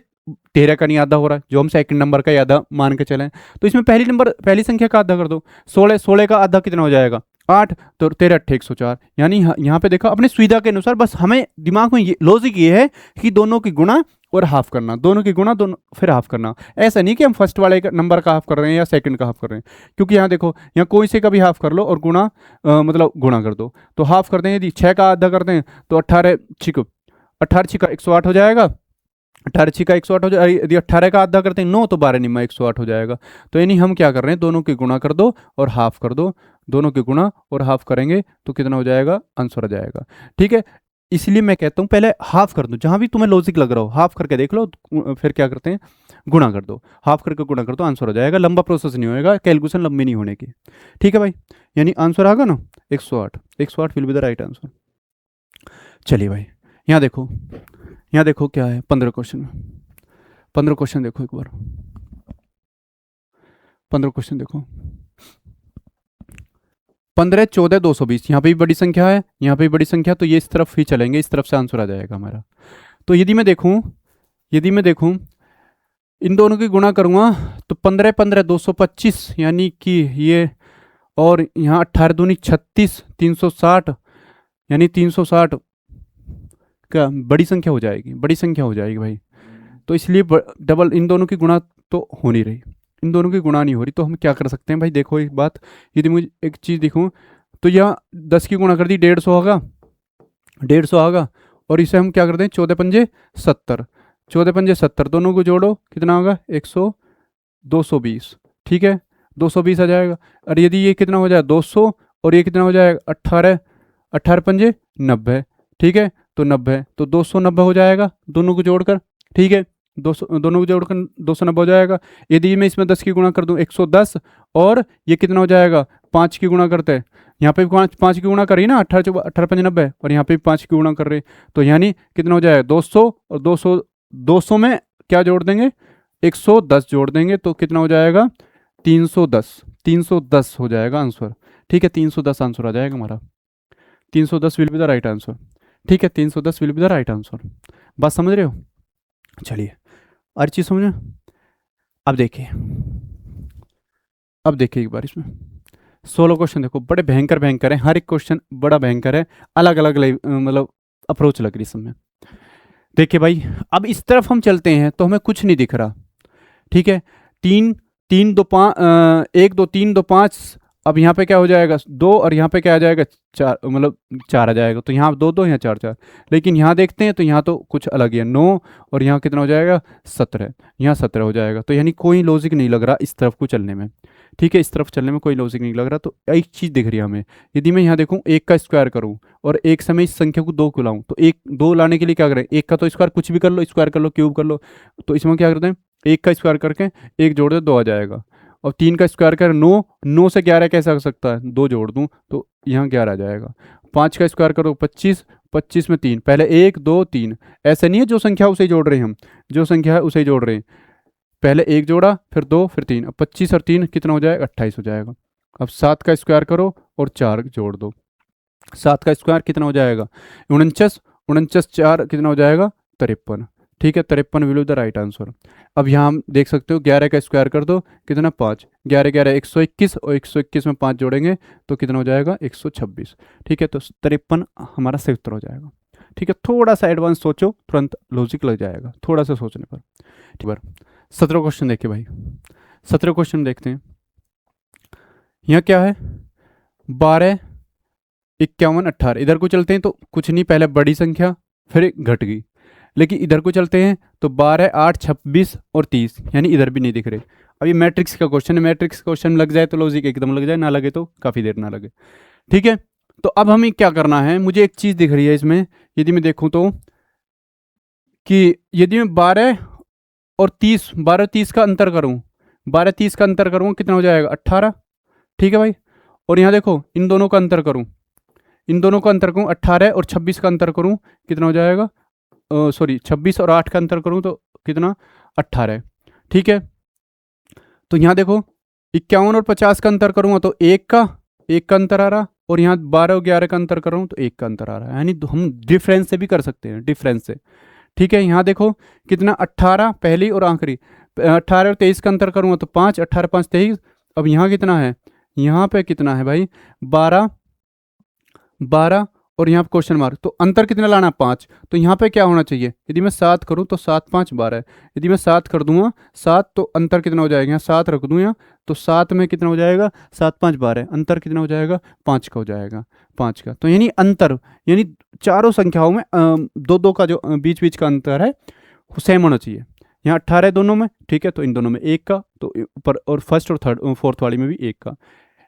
13 का नहीं आधा हो रहा है, जो हम सेकंड नंबर का आधा मान के चलें, तो इसमें पहली संख्या का आधा कर दो, 16, 16 का आधा कितना हो जाएगा 8, तो 13 अट्ठे 104। यानी यहाँ पे देखो अपनी सुविधा के अनुसार, बस हमें दिमाग में ये लॉजिक ये है कि दोनों की गुणा और हाफ करना, दोनों की गुणा दोनों फिर हाफ करना। ऐसा नहीं कि हम फर्स्ट वाले नंबर का हाफ कर रहे हैं या सेकंड का हाफ कर रहे हैं, क्योंकि यहाँ देखो यहाँ कोई से का भी हाफ कर लो और गुणा मतलब गुणा कर दो, तो हाफ कर दें, यदि 6 का आधा कर दें तो 18 छिका 108 हो जाएगा, 18 छिका 108 हो जाएगा। यदि 18 का आधा करते हैं 9, तो 12 निम्मा 108 हो जाएगा। तो यानी हम क्या कर रहे हैं, दोनों की गुणा कर दो और हाफ कर दो, दोनों की गुणा और हाफ करेंगे तो कितना हो जाएगा, आंसर आ जाएगा, ठीक है। इसलिए मैं कहता हूँ पहले हाफ कर दो, जहां भी तुम्हें लॉजिक लग रहा हो हाफ करके देख लो, फिर क्या करते हैं गुणा कर दो, हाफ करके गुणा कर दो, आंसर हो जाएगा, लंबा प्रोसेस नहीं होएगा, कैलकुलेशन लंबी नहीं होने की, ठीक है भाई। यानी आंसर आएगा ना 108, 108 will be the right answer. चलिए भाई यहाँ देखो, यहाँ देखो क्या है 15 क्वेश्चन में, 15 क्वेश्चन देखो एक बार, 15 क्वेश्चन देखो। 15 14 220, यहाँ पे भी बड़ी संख्या है, यहाँ पे भी बड़ी संख्या, तो ये इस तरफ ही चलेंगे, इस तरफ से आंसर आ जाएगा हमारा। तो यदि मैं देखूं इन दोनों की गुणा करूँगा तो 15 15 225, यानी कि ये, और यहाँ 18 दूनी 36, 360, यानी 360 का बड़ी संख्या हो जाएगी, बड़ी संख्या हो जाएगी भाई। तो इसलिए डबल इन दोनों की गुणा तो हो नहीं रही, इन दोनों की गुणा नहीं हो रही, तो हम क्या कर सकते हैं भाई, देखो एक बात, यदि मुझे एक चीज़ दिखूँ तो यहाँ 10 की गुणा कर दी 150 होगा, 150 आएगा। और इसे हम क्या करते हैं, 14 पंजे 70, 14 पंजे 70, दोनों को जोड़ो कितना होगा 100, 220, ठीक है 220 आ जाएगा। और यदि ये कितना हो जाए 200 और ये कितना हो जाएगा 18, 18 पंजे 90, ठीक है तो 90, तो 290 हो जाएगा दोनों को जोड़कर, ठीक है 200, दोनों को जोड़कर 290 हो जाएगा। यदि मैं इसमें 10 की गुणा कर दूं 110, और ये कितना हो जाएगा 5 की गुणा करते हैं, यहाँ पे भी 5 की गुणा करी ना, 18 18 पंजे 90, और यहाँ पे भी 5 की गुणा कर रहे हैं, तो यानी कितना हो जाएगा 200, और 200, 200 में क्या जोड़ देंगे 110 जोड़ देंगे, तो कितना हो जाएगा 310, 310 हो जाएगा आंसर, ठीक है 310 आंसर आ जाएगा हमारा, 310 will be the right answer, ठीक है 310 will be the right answer. बात समझ रहे हो? चलिए हर चीज समझे। अब देखिए, अब देखिए एक बार इसमें 16 क्वेश्चन देखो, बड़े भयंकर भयंकर है, हर एक क्वेश्चन बड़ा भयंकर है, अलग अलग मतलब अप्रोच लग रही है इसमें। देखिए भाई, अब इस तरफ हम चलते हैं तो हमें कुछ नहीं दिख रहा, ठीक है 3 3 2 5 1 2 3 2 5, अब यहाँ पे क्या हो जाएगा 2, और यहाँ पे क्या आ जाएगा 4, मतलब 4 आ जाएगा, तो यहाँ 2 2 यहाँ 4 4, लेकिन यहाँ देखते हैं तो यहाँ तो कुछ अलग ही है 9, और यहाँ कितना हो जाएगा 17, यहाँ 17 हो जाएगा, तो यानी कोई लॉजिक नहीं लग रहा इस तरफ को चलने में, ठीक है इस तरफ चलने में कोई लॉजिक नहीं लग रहा। तो एक चीज़ दिख रही है हमें, यदि मैं यहाँ देखूँ 1 का स्क्वायर करूँ और एक समय इस संख्या को 2 को लाऊं, तो 1 2 लाने के लिए क्या करें, 1 का तो स्क्वायर कुछ भी कर लो, स्क्वायर कर लो, क्यूब कर लो, तो इसमें क्या करते हैं 1 का स्क्वायर करके 1 जोड़ दे 2 आ जाएगा, और 3 का स्क्वायर कर 9, 9 से 11 कैसे आ सकता है 2 जोड़ दूं तो यहाँ 11 आ जाएगा। 5 का स्क्वायर करो 25, 25 में 3, पहले 1 2 3, ऐसे नहीं है जो संख्या उसे ही जोड़ रहे हैं हम, जो संख्या है उसे ही जोड़ रहे हैं, पहले 1 जोड़ा फिर 2 फिर 3, अब 25 और 3 कितना हो जाएगा 28 हो जाएगा। अब 7 का स्क्वायर करो और 4 जोड़ दो, 7 का स्क्वायर कितना हो जाएगा 49, 49 4 कितना हो जाएगा 53, ठीक है 53 will be the right answer. अब यहाँ हम देख सकते हो 11 का स्क्वायर कर दो कितना 5, 11 11 121, और 121 में 5 जोड़ेंगे तो कितना हो जाएगा 126, ठीक है तो 53 हमारा सही उत्तर हो जाएगा, ठीक है थोड़ा सा एडवांस सोचो तुरंत लॉजिक लग जाएगा, थोड़ा सा सोचने पर, ठीक है। 17 क्वेश्चन देखिए भाई, 17 क्वेश्चन देखते हैं, यहाँ क्या है 12 51 18, इधर को चलते हैं तो कुछ नहीं, पहले बड़ी संख्या फिर घट गई, लेकिन इधर को चलते हैं तो 12 8 26 और 30, यानी इधर भी नहीं दिख रहे। अब ये मैट्रिक्स का क्वेश्चन है, मैट्रिक्स क्वेश्चन लग जाए तो लॉजिक एकदम लग जाए, ना लगे तो काफ़ी देर ना लगे, ठीक है। तो अब हमें क्या करना है, मुझे एक चीज़ दिख रही है इसमें, यदि मैं देखूँ तो कि यदि मैं 12 और 30, 12 30 का अंतर करूँ, 12 30 का अंतर करूँ कितना हो जाएगा 18, ठीक है भाई। और यहाँ देखो इन दोनों का अंतर करूँ, इन दोनों का अंतर करूँ 18 और 26 का अंतर करूँ कितना हो जाएगा, सॉरी 26 और 8 का अंतर करूँ तो कितना 18, ठीक है। तो यहाँ देखो 51 और 50 का अंतर करूँगा तो एक का अंतर आ रहा, और यहाँ 12 और 11 का अंतर करूँ तो 1 का अंतर आ रहा है, यानी हम डिफरेंस से भी कर सकते हैं, डिफरेंस से, ठीक है। यहाँ देखो कितना 18 पहली और आखिरी, 18 और 23 का अंतर करूँगा तो 5, 18 5 23, अब यहाँ कितना है, यहाँ पे कितना है भाई 12 12, और यहाँ पे क्वेश्चन मार्क, तो अंतर कितना लाना 5, तो यहाँ पे क्या होना चाहिए, यदि मैं 7 करूँ तो 7 5 12, यदि मैं 7 कर दूंगा 7 तो अंतर कितना हो जाएगा, यहाँ 7 रख दूँ यहाँ तो 7 में कितना हो जाएगा 7 5 12, अंतर कितना हो जाएगा 5 का हो जाएगा, 5 का, तो यानी अंतर, यानी चारों संख्याओं में 2 2 का जो बीच बीच का अंतर है वो सेम होना चाहिए। यहाँ 18 दोनों में, ठीक है तो इन दोनों में 1 का, तो ऊपर और फर्स्ट और थर्ड फोर्थ वाली में भी 1 का,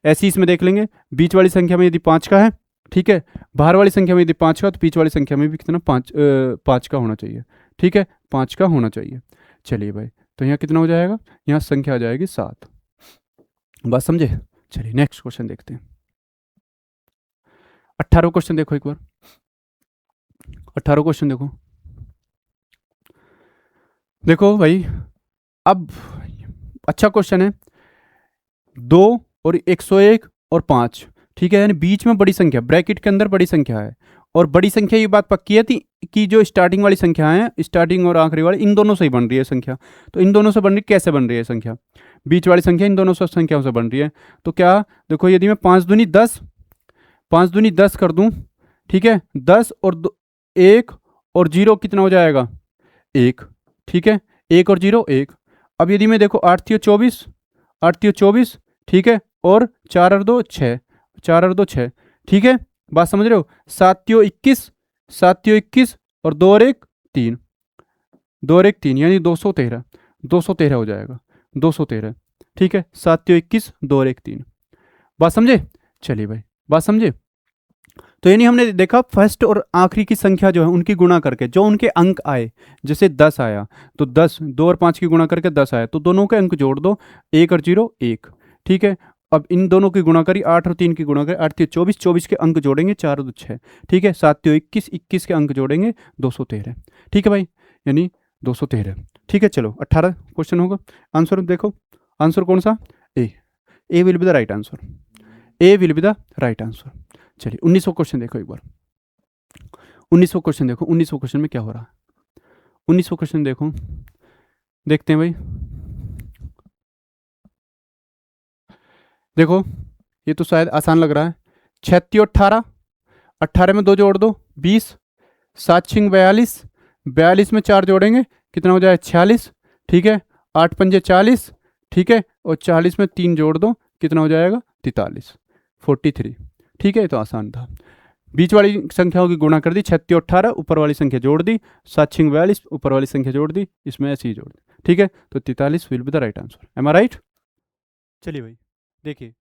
ऐसे ही इसमें देख लेंगे बीच वाली संख्या में यदि 5 का है, ठीक है, बाहर वाली संख्या में यदि 5 का, तो बीच वाली संख्या में भी कितना 5 का होना चाहिए, ठीक है 5 का होना चाहिए। चलिए भाई, तो यहाँ कितना हो जाएगा, यहाँ संख्या आ जाएगी 7, बात समझे। चलिए नेक्स्ट क्वेश्चन देखते हैं, 18 क्वेश्चन देखो एक बार, 18 क्वेश्चन देखो, देखो भाई अब अच्छा क्वेश्चन है, 2 और 101 और 5, ठीक है, यानी बीच में बड़ी संख्या, ब्रैकेट के अंदर बड़ी संख्या है, और बड़ी संख्या ये बात पक्की है थी कि जो स्टार्टिंग वाली संख्या है, स्टार्टिंग और आखिरी वाली इन दोनों से ही बन रही है संख्या, तो इन दोनों से बन रही, कैसे बन रही है संख्या, बीच वाली संख्या इन दोनों से संख्याओं से बन रही है, तो क्या देखो यदि मैं 5 दूनी 10, 5 दूनी 10 कर दूं, ठीक है 10 और 1 और 0 कितना हो जाएगा 1, ठीक है 1 और 0 1, अब यदि मैं देखो 8 3 24, 8 3 24, ठीक है, और 4 और 2 6, 4 और 2 6, ठीक है, बात समझ रहे हो, 7 3 21, 7 तियो 21 और 2 और 1 3, 2 और 1 3 यानी 213, 213 हो जाएगा, 213। ठीक है, 7 तियो 21, 2 और 1 3। बात समझे? चलिए भाई, बात समझे? तो यानी हमने देखा फर्स्ट और आखिरी की संख्या जो है उनकी गुणा करके जो उनके अंक आए, जैसे 10 आया तो 10, 2 और 5 की गुणा करके 10 आया, तो दोनों के अंक जोड़ दो, 1 और 0 1। ठीक है, अब इन दोनों की गुणा करी, 8 और 3 की गुणा करी, 8 तियो 24, 24 के अंक जोड़ेंगे 4 और 2 6। ठीक है, 7 तियो 21, 21 के अंक जोड़ेंगे 213। ठीक है भाई, यानी 213। ठीक है, चलो 18 क्वेश्चन होगा। आंसर देखो, आंसर कौन सा? A will be the right answer, A will be the right answer. चलिए 1900 क्वेश्चन देखो एक बार, 1900 क्वेश्चन देखो, 1900 क्वेश्चन में क्या हो रहा है। 1900 क्वेश्चन देखो, देखते हैं भाई। देखो ये तो शायद आसान लग रहा है। 36 18, 18 में 2 जोड़ दो 20, 7 छिंग 42, 42 में 4 जोड़ेंगे कितना हो जाए 46। ठीक है, 8 पंजे 40। ठीक है, और 40 में 3 जोड़ दो कितना हो जाएगा 43, 43। ठीक है, ये तो आसान था। बीच वाली संख्याओं की गुणा कर दी, 36 18, ऊपर वाली संख्या जोड़ दी, 7 छिंग 42, ऊपर वाली संख्या जोड़ दी, इसमें ऐसे ही जोड़ दी। ठीक है, तो 43 will be the right answer. Am I right? चलिए भाई देखिए,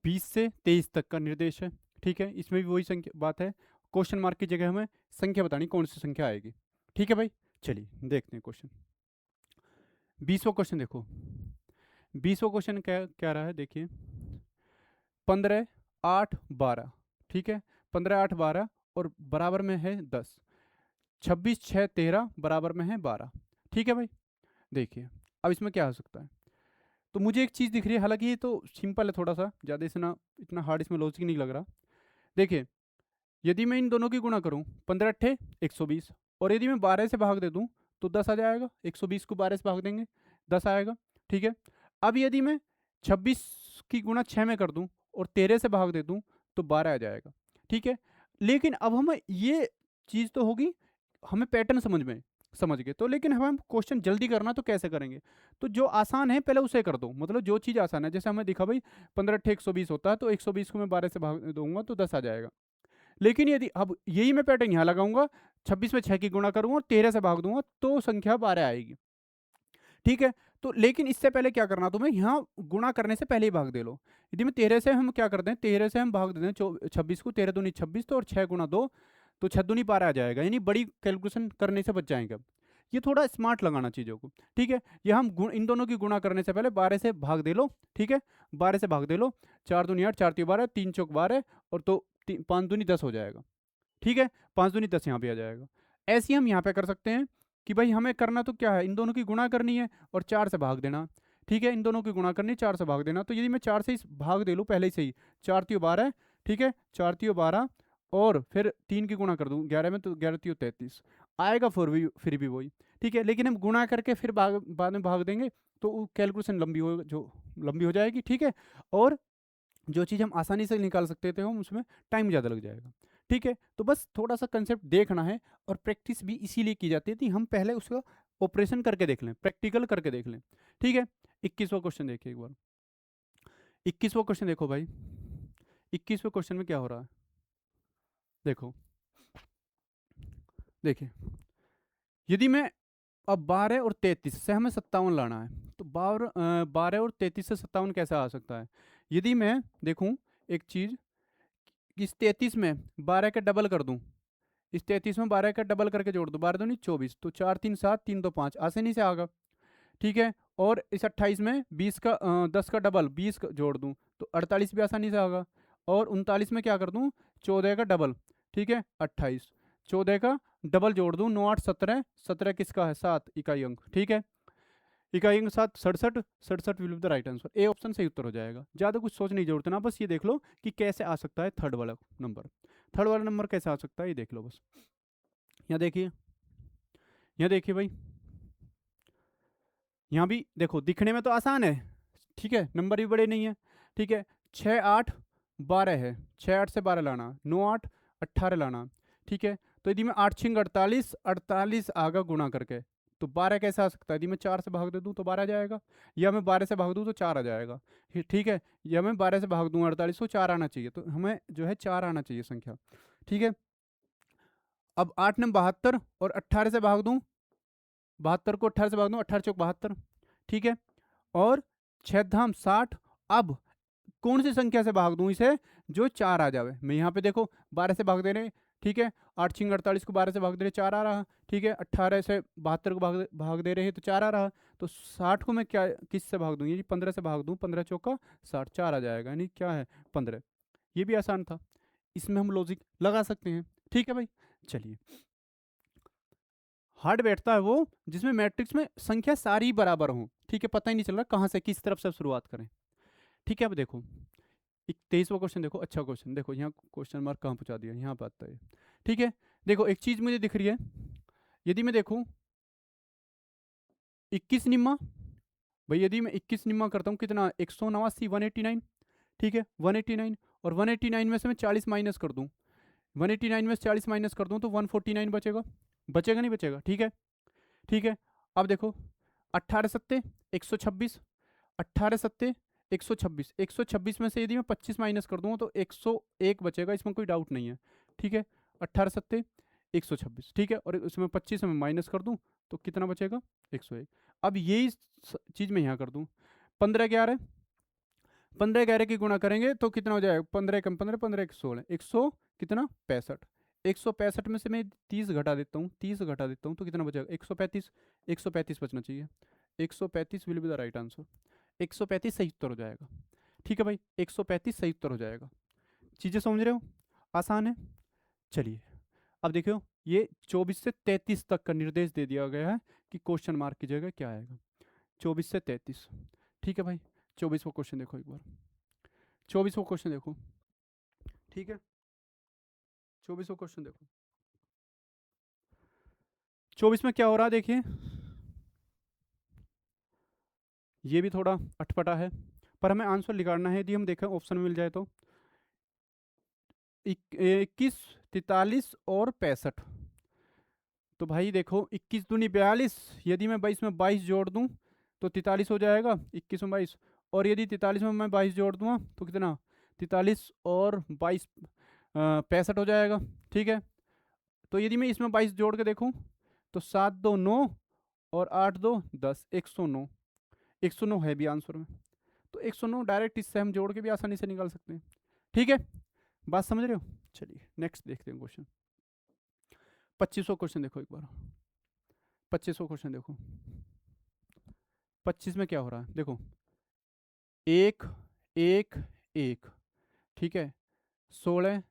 20 से 23 तक का निर्देश है। ठीक है, इसमें भी वही संख्या बात है, क्वेश्चन मार्क की जगह हमें संख्या बतानी कौन सी संख्या आएगी। ठीक है भाई, चलिए देखते हैं क्वेश्चन। 20वां क्वेश्चन देखो, 20वां क्वेश्चन क्या क्या रहा है देखिए। 15 8 12। ठीक है, 15 8 12 और बराबर में है 10, 26 6 13 बराबर में है 12। ठीक है भाई, देखिए अब इसमें क्या हो सकता है। तो मुझे एक चीज़ दिख रही है, हालांकि ये तो सिंपल है थोड़ा सा, ज़्यादा इसना इतना हार्ड इसमें लॉजिक नहीं लग रहा। देखिए, यदि मैं इन दोनों की गुणा करूं, 15 अट्ठे 120, और यदि मैं 12 से भाग दे दूं तो 10 आ जाएगा। 120 को 12 से भाग देंगे 10 आएगा। ठीक है, अब यदि मैं 26 की गुणा 6 में कर दूं और 13 से भाग दे दूं तो 12 आ जाएगा। ठीक है, लेकिन अब हमें ये चीज़ तो होगी, हमें पैटर्न समझ गए तो, लेकिन हमें क्वेश्चन जल्दी करना तो कैसे करेंगे। तो जो आसान है पहले उसे कर दो, मतलब जो चीज़ आसान है, जैसे हमें दिखा भाई 15 अट्ठे 120 होता है, तो 120 को मैं 12 से भाग दूंगा तो 10 आ जाएगा। लेकिन यदि अब यही मैं पैटर्न यहाँ लगाऊंगा, 26 में 6 की गुणा करूंगा और 13 से भाग दूंगा तो संख्या 12 आएगी। ठीक है, तो लेकिन इससे पहले क्या करना तुम्हें, यहाँ गुणा करने से पहले ही भाग दे लो। यदि मैं 13 से हम क्या करते हैं, 13 से हम भाग देते हैं 26 को, 13 दूनी 26 तो, और 6 गुणा 2 तो 6 दूनी 12 आ जाएगा, यानी बड़ी कैलकुलेशन करने से बच जाएंगे। अब ये थोड़ा स्मार्ट लगाना चीज़ों को। ठीक है, ये हम इन दोनों की गुणा करने से पहले 12 से भाग दे लो। ठीक है, 12 से भाग दे लो, 4 दूनी 8, 4 तियो 12, 3 चौक 12 और तो 5 दूनी 10 हो जाएगा। ठीक है, 5 दूनी 10 यहाँ पे आ जाएगा। ऐसे ही हम यहाँ पे कर सकते हैं कि भाई हमें करना तो क्या है, इन दोनों की गुणा करनी है और 4 से भाग देना। ठीक है, इन दोनों की गुणा करनी, 4 से भाग देना। तो यदि मैं 4 से इस भाग दे लूँ पहले से ही, 4 तियो 12। ठीक है, 4 तियो 12 और फिर 3 की गुणा कर दूँ 11 में, तो 11 तियो 33 आएगा, फिर भी वही। ठीक है, लेकिन हम गुणा करके फिर बाद में भाग देंगे तो कैलकुलेशन लंबी हो जाएगी। ठीक है, और जो चीज़ हम आसानी से निकाल सकते थे हम उसमें टाइम ज़्यादा लग जाएगा। ठीक है, तो बस थोड़ा सा कंसेप्ट देखना है, और प्रैक्टिस भी इसीलिए की जाती है कि हम पहले उसका ऑपरेशन करके देख लें, प्रैक्टिकल करके देख लें। ठीक है, 21वां क्वेश्चन देखिए एक बार। 21वां क्वेश्चन देखो भाई, 21वें क्वेश्चन में क्या हो रहा है देखो। देखिए, यदि मैं अब 12 और 33 से हमें 57 लाना है, तो 12 और 33 से 57 कैसे आ सकता है। यदि मैं देखूं एक चीज़, इस 33 में 12 का डबल कर दूं, इस 33 में 12 का डबल करके जोड़ दो, 12 दूनी 24, तो 4 3 7, 3 2 5 आसानी से आएगा। ठीक है, और इस 28 में 20 का 10 का डबल 20 का जोड़ दूं तो 48 भी आसानी से आएगा। और 39 में क्या कर दूं, 14 का डबल। ठीक है, 28, 14 का डबल जोड़ दूं, 9 8 17, 17 किसका है 7 इकाई अंक। ठीक है, इकाई अंक 7 67, 67 will be the right answer. A option सही उत्तर हो जाएगा। ज़्यादा कुछ सोचने की जरूरत है ना, बस ये देख लो कि कैसे आ सकता है थर्ड वाला नंबर। थर्ड वाला नंबर कैसे आ सकता है ये देख लो बस। यहाँ देखिए, यहाँ देखिए भाई, यहाँ भी देखो, दिखने में तो आसान है। ठीक है, नंबर भी बड़े नहीं है। ठीक है, 6 8 12 है, 6 8 से 12 लाना, 9 8 18 लाना। ठीक है, तो यदि मैं 8 छिंग 48, 48 आगा गुणा करके, तो 12 कैसे आ सकता है। यदि मैं 4 से भाग दे दूँ तो 12 आ जाएगा, या मैं 12 से भाग दूँ तो 4 आ जाएगा। ठीक है, या मैं 12 से भाग दूँ 48 को 4 आना चाहिए, तो हमें जो है 4 आना चाहिए संख्या। ठीक है, अब 8 नम 72 और 18 से भाग दूं, 72 को 18 से भाग दूं, 18 चौक 72, ठीक है। और 6 धाम 60। अब कौन सी संख्या से भाग दूं इसे जो 4 आ जावे। मैं यहाँ पे देखो 12 से भाग दे रहे, ठीक है। 8 छिंग 48 को 12 से भाग दे रहे, 4 आ रहा, ठीक है। 18 से 72 को भाग दे रहे हैं तो 4 आ रहा। तो 60 को मैं क्या किस से भाग दूं, ये 15 से भाग दूं, 15 चौका 60, 4 आ जाएगा, यानी क्या है 15। ये भी आसान था, इसमें हम लॉजिक लगा सकते हैं, ठीक है भाई। चलिए, हार्ड बैठता है वो जिसमें मैट्रिक्स में संख्या सारी बराबर हो, ठीक है। पता ही नहीं चल रहा कहाँ से किस तरफ से शुरुआत करें, ठीक है। अब देखो 23वां क्वेश्चन देखो, अच्छा क्वेश्चन देखो, यहाँ क्वेश्चन मार्क कहाँ पहुंचा दिया, यहाँ पे आता है, ठीक है। देखो एक चीज मुझे दिख रही है, यदि मैं देखूं 21 निम्मा, भाई यदि मैं 21 निम्मा करता हूँ कितना, 189, 189, ठीक है 189। और 189 में से मैं 40 माइनस कर दूं, 189 में से 40 माइनस कर दूं तो 149 बचेगा, बचेगा नहीं बचेगा, ठीक है, ठीक है। अब देखो 18 सत्ते 126, 18 सत्ते 126, 126 में से यदि मैं 25 माइनस कर दूँ तो 101 बचेगा, इसमें कोई डाउट नहीं है, ठीक है। 18 सत्ते 126, ठीक है। और इसमें 25 में माइनस कर दूँ तो कितना बचेगा 101। अब यही चीज़ मैं यहाँ कर दूँ, 15 11, 15 11 की गुणा करेंगे तो कितना हो जाएगा, 15 कम 15, 15 16, 100 कितना 65, 165 में से मैं 30 घटा देता हूँ, 30 घटा देता हूँ तो कितना बचेगा 135, 135 बचना चाहिए, 135 will be the right answer, 135 सही उत्तर हो जाएगा, ठीक है भाई। 135 सही उत्तर हो जाएगा, चीज़ें समझ रहे हो, आसान है। चलिए अब देखो, ये 24 से 33 तक का निर्देश दे दिया गया है कि क्वेश्चन मार्क की जगह क्या आएगा, 24 से 33, ठीक है भाई। 24वां क्वेश्चन देखो एक बार, 24वां क्वेश्चन देखो, ठीक है। 24वां क्वेश्चन देखो, 24 में क्या हो रहा है देखिए, ये भी थोड़ा अटपटा है पर हमें आंसर निकालना है, यदि हम देखें ऑप्शन में मिल जाए तो 21, 43 और 65। तो भाई देखो 21 दूनी 42, यदि मैं 22 में 22 जोड़ दूं तो 43 हो जाएगा, 21 में 22। और यदि 43 में मैं 22 जोड़ दूंगा तो कितना, 43 और 22 65 हो जाएगा, ठीक है। तो यदि मैं इसमें 22 जोड़ के देखूं तो 7 2 9 और 8 2 10, 109, 109 है भी आंसर में। तो 109 डायरेक्ट इससे हम जोड़ के भी आसानी से निकाल सकते हैं, ठीक है। बात समझ रहे हो। चलिए नेक्स्ट देखते हैं क्वेश्चन, 25वां क्वेश्चन देखो एक बार, 25वां क्वेश्चन देखो। 25 में क्या हो रहा है देखो, 1 1 1, ठीक है। 16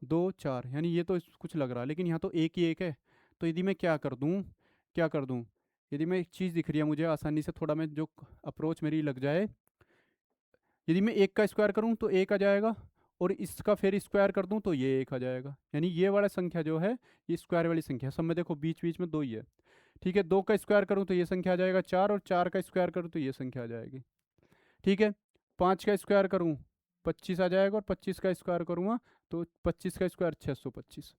2 4, यानी ये तो कुछ लग रहा है लेकिन यहाँ तो एक ही एक है। तो यदि मैं क्या कर दूँ, क्या कर दूँ, यदि मैं एक चीज़ दिख रही है मुझे आसानी से, थोड़ा मैं जो अप्रोच मेरी लग जाए, यदि मैं एक का स्क्वायर करूँ तो एक आ जाएगा, और इसका फिर स्क्वायर कर दूं तो ये एक आ जाएगा, यानी ये वाला संख्या जो है ये स्क्वायर वाली संख्या, सब में देखो बीच बीच में दो ही है, ठीक है। 2 का स्क्वायर करूं तो ये संख्या आ जाएगा 4, और 4 का स्क्वायर करूं तो ये संख्या आ जाएगी, ठीक है। 5 का स्क्वायर करूं 25 आ जाएगा, और 25 का स्क्वायर करूंगा तो 25 का स्क्वायर 625,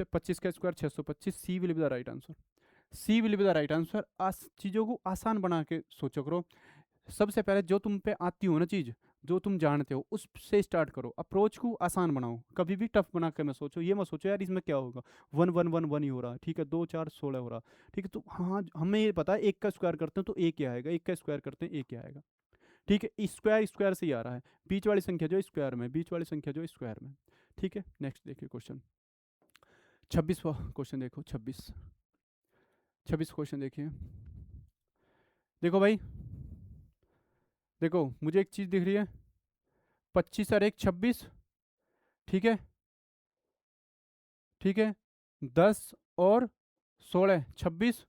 25 का square 625, C will be the right answer, C will be the right answer. चीज़ों को आसान बना के सोचो करो, सबसे पहले जो तुम पे आती हो ना चीज़, जो तुम जानते हो उससे स्टार्ट करो, अप्रोच को आसान बनाओ, कभी भी टफ बना के मत सोचो, ये मत सोचो यार इसमें क्या होगा, 1 1 1 1 ही हो रहा है, ठीक है। 2 4 16 हो रहा, ठीक है। तो हाँ हमें ये पता है एक का स्क्वायर करते हैं तो एक ही आएगा, एक का स्क्वायर करते हैं एक ही आएगा, ठीक है। स्क्वायर स्क्वायर से ही आ रहा है, बीच वाली संख्या जो स्क्वायर में, बीच वाली संख्या जो स्क्वायर में, ठीक है। नेक्स्ट देखिए क्वेश्चन, 26वां क्वेश्चन देखो, 26 क्वेश्चन देखिए। देखो भाई, देखो मुझे एक चीज़ दिख रही है, 25 और 1 26, ठीक है, ठीक है। 10 और 16 26,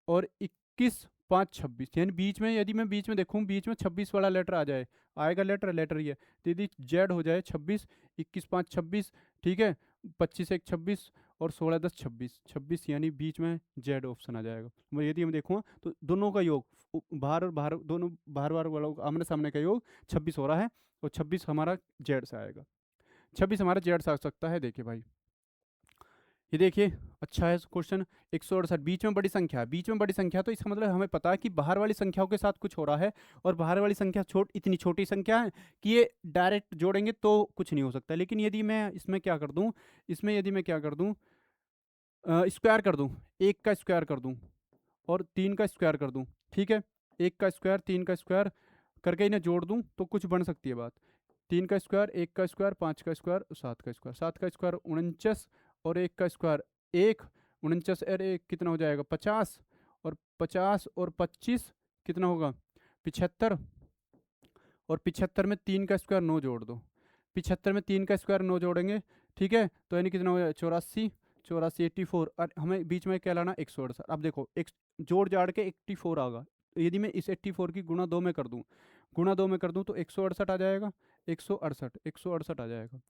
और 21 5 26, यानी बीच में, यदि मैं बीच में देखूं बीच में 26 वाला लेटर आ जाए, आएगा लेटर, लेटर ही है, तो यदि जेड हो जाए 26, 21 5 26, ठीक है। 25 1 26 और 16 10 26, 26 यानी बीच में जेड ऑप्शन आ जाएगा। यदि हम देखूँ तो दोनों का योग, बाहर और बाहर दोनों, बाहर बाहर वालों आमने सामने का योग 26 हो रहा है, और 26 हमारा जेड से आएगा, 26 हमारा जेड से आ सकता है। देखिए भाई, ये देखिए अच्छा है क्वेश्चन, 168, बीच में बड़ी संख्या है, बीच में बड़ी संख्या, तो इसका मतलब हमें पता है कि बाहर वाली संख्याओं के साथ कुछ हो रहा है, और बाहर वाली संख्या इतनी छोटी संख्या है कि ये डायरेक्ट जोड़ेंगे तो कुछ नहीं हो सकता। लेकिन यदि मैं इसमें क्या कर दूं, इसमें यदि मैं क्या कर दूं, स्क्वायर कर दूँ, 1 का स्क्वायर कर दूँ और 3 का स्क्वायर कर दूँ, ठीक है। 1 का स्क्वायर 3 का स्क्वायर करके इन्हें जोड़ दूँ तो कुछ बन सकती है बात। 3 का स्क्वायर, 1 का स्क्वायर, 5 का स्क्वायर, 7 का स्क्वायर। 7 का स्क्वायर 49 और 1 का स्क्वायर 1, 49 और 1 कितना हो जाएगा 50, और 50 और 25 कितना होगा 75, और 75 में 3 का स्क्वायर 9 जोड़ दो। 75 में 3 का स्क्वायर 9 जोड़ेंगे, ठीक है, तो यानी कितना हो जाएगा 84, 84 84, और हमें बीच में क्या लाना 168। अब देखो एक जोड़ जाड़ के 84 आगा, तो यदि मैं इस 84 की गुणा 2 में कर दूं, गुणा 2 में कर दूं तो 168 आ जाएगा, 168, 168 आ जाएगा,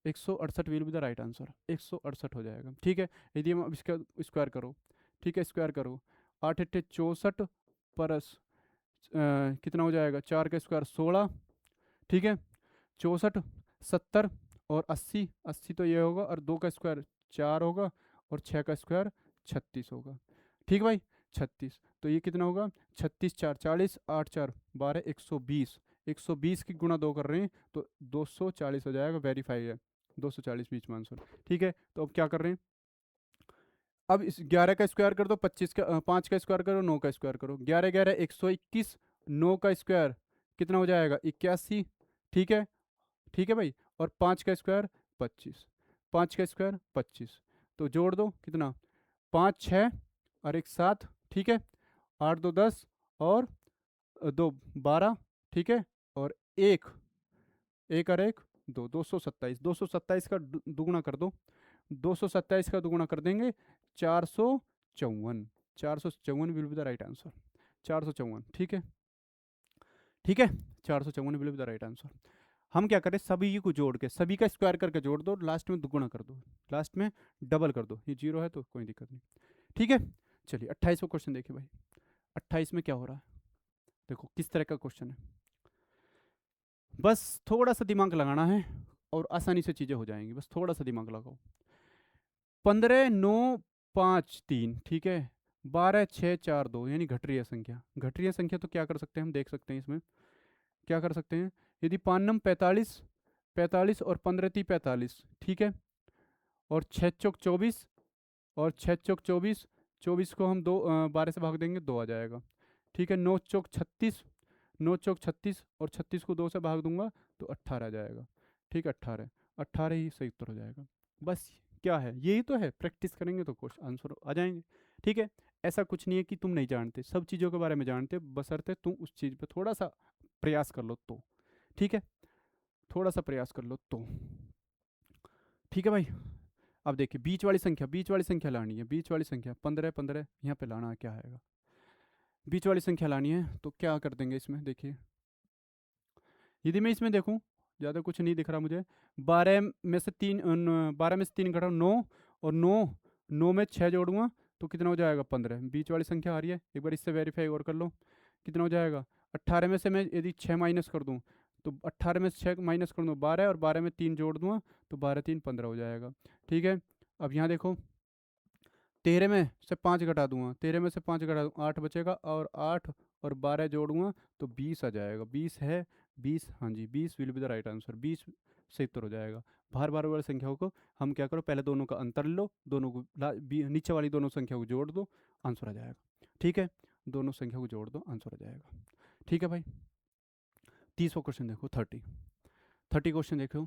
168 will be the right answer, 168 हो जाएगा, ठीक है। यदि हम अब इसका स्क्वायर करो, ठीक है, स्क्वायर करो, 8 8 64 प्लस कितना हो जाएगा 4 का स्क्वायर 16, ठीक है, 64, 70 और 80, 80 तो ये होगा, और 2 का स्क्वायर 4 होगा, और 6 का स्क्वायर 36 होगा, ठीक भाई 36। तो ये कितना होगा 36 4 40, 8 4 12, 120, 120 की गुणा 2 कर रहे हैं तो 240 हो जाएगा, वेरीफाई है 240 बीच में आंसर, ठीक है। तो अब क्या कर रहे हैं, अब इस 11 का स्क्वायर कर दो, 25 का 5 का स्क्वायर करो, 9 का स्क्वायर करो, 11 11 121, 9 का स्क्वायर कितना हो जाएगा 81, ठीक है, ठीक है भाई, और 5 का स्क्वायर 25, 5 का स्क्वायर 25, तो जोड़ दो कितना 5 6 और 1 7, ठीक है, 8 2 10 और 2 12, ठीक है, और 1 1 और 1 2, 227, 227 का दुगुना कर दो, 227 का दुगुना कर देंगे 454, 454 will be the right answer, 454, ठीक है, ठीक है, 454 will be the right answer. हम क्या करें, सभी को जोड़ के सभी का स्क्वायर करके जोड़ दो, लास्ट में दुगुना कर दो, लास्ट में डबल कर दो, ये 0 है तो कोई दिक्कत नहीं, ठीक है। चलिए 28वां क्वेश्चन देखिए भाई, 28 में क्या हो रहा है, देखो किस तरह का क्वेश्चन है, बस थोड़ा सा दिमाग लगाना है और आसानी से चीज़ें हो जाएंगी, बस थोड़ा सा दिमाग लगाओ। 15 9 5 3, ठीक है, 12 6 4 2, यानी घटरीय संख्या, घटरीय संख्या तो क्या कर सकते हैं हम देख सकते हैं इसमें, क्या कर सकते हैं, यदि 5 नम 45, 45 और 15 ती 45, ठीक है, और 6 चौक 24, और 6 चौक 24, 24 को हम 12 से भाग देंगे 2 आ जाएगा, ठीक है, 9 चौक 36, 9 चौक 36 और 36 को 2 से भाग दूंगा तो 18 आ जाएगा, ठीक है, 18, 18 ही सही उत्तर हो जाएगा, बस क्या है यही तो है, प्रैक्टिस करेंगे तो क्वेश्चन आंसर आ जाएंगे, ठीक है। ऐसा कुछ नहीं है कि तुम नहीं जानते, सब चीज़ों के बारे में जानते, बशर्ते तुम उस चीज़ पे थोड़ा सा प्रयास कर लो तो, ठीक है, थोड़ा सा प्रयास कर लो तो, ठीक है भाई। अब देखिए बीच वाली संख्या, बीच वाली संख्या लानी है, बीच वाली संख्या 15 15 यहाँ पे लाना है, क्या आएगा, बीच वाली संख्या लानी है तो क्या कर देंगे इसमें, देखिए यदि मैं इसमें देखूं, ज़्यादा कुछ नहीं दिख रहा मुझे, 12 में से 3, 12 में से 3 घटाओ 9, और 9 9 में 6 जोड़ूंगा तो कितना हो जाएगा 15, बीच वाली संख्या आ रही है, एक बार इससे वेरीफाई और कर लो कितना हो जाएगा। 18 में से मैं यदि 6 माइनस कर दूं तो 18 में से 6 माइनस कर दूँ 12, और 12 में 3 जोड़ दूंगा तो 12 3 15 हो जाएगा, ठीक है। अब यहाँ देखो 13 में से 5 घटा दूंगा, 13 में से 5 घटा दूँ 8 बचेगा, और 8 और 12 जोड़ूंगा तो 20 आ जाएगा, 20 है, 20, हाँ जी 20 will be the right answer, 20 सही उत्तर हो जाएगा। बार बार वाली संख्याओं को हम क्या करो, पहले दोनों का अंतर लो, दोनों को नीचे वाली दोनों संख्याओं को जोड़ दो, आंसर आ जाएगा, ठीक है, दोनों संख्या को जोड़ दो आंसर आ जाएगा, ठीक है भाई। 30वां क्वेश्चन देखो, 30 क्वेश्चन देखो,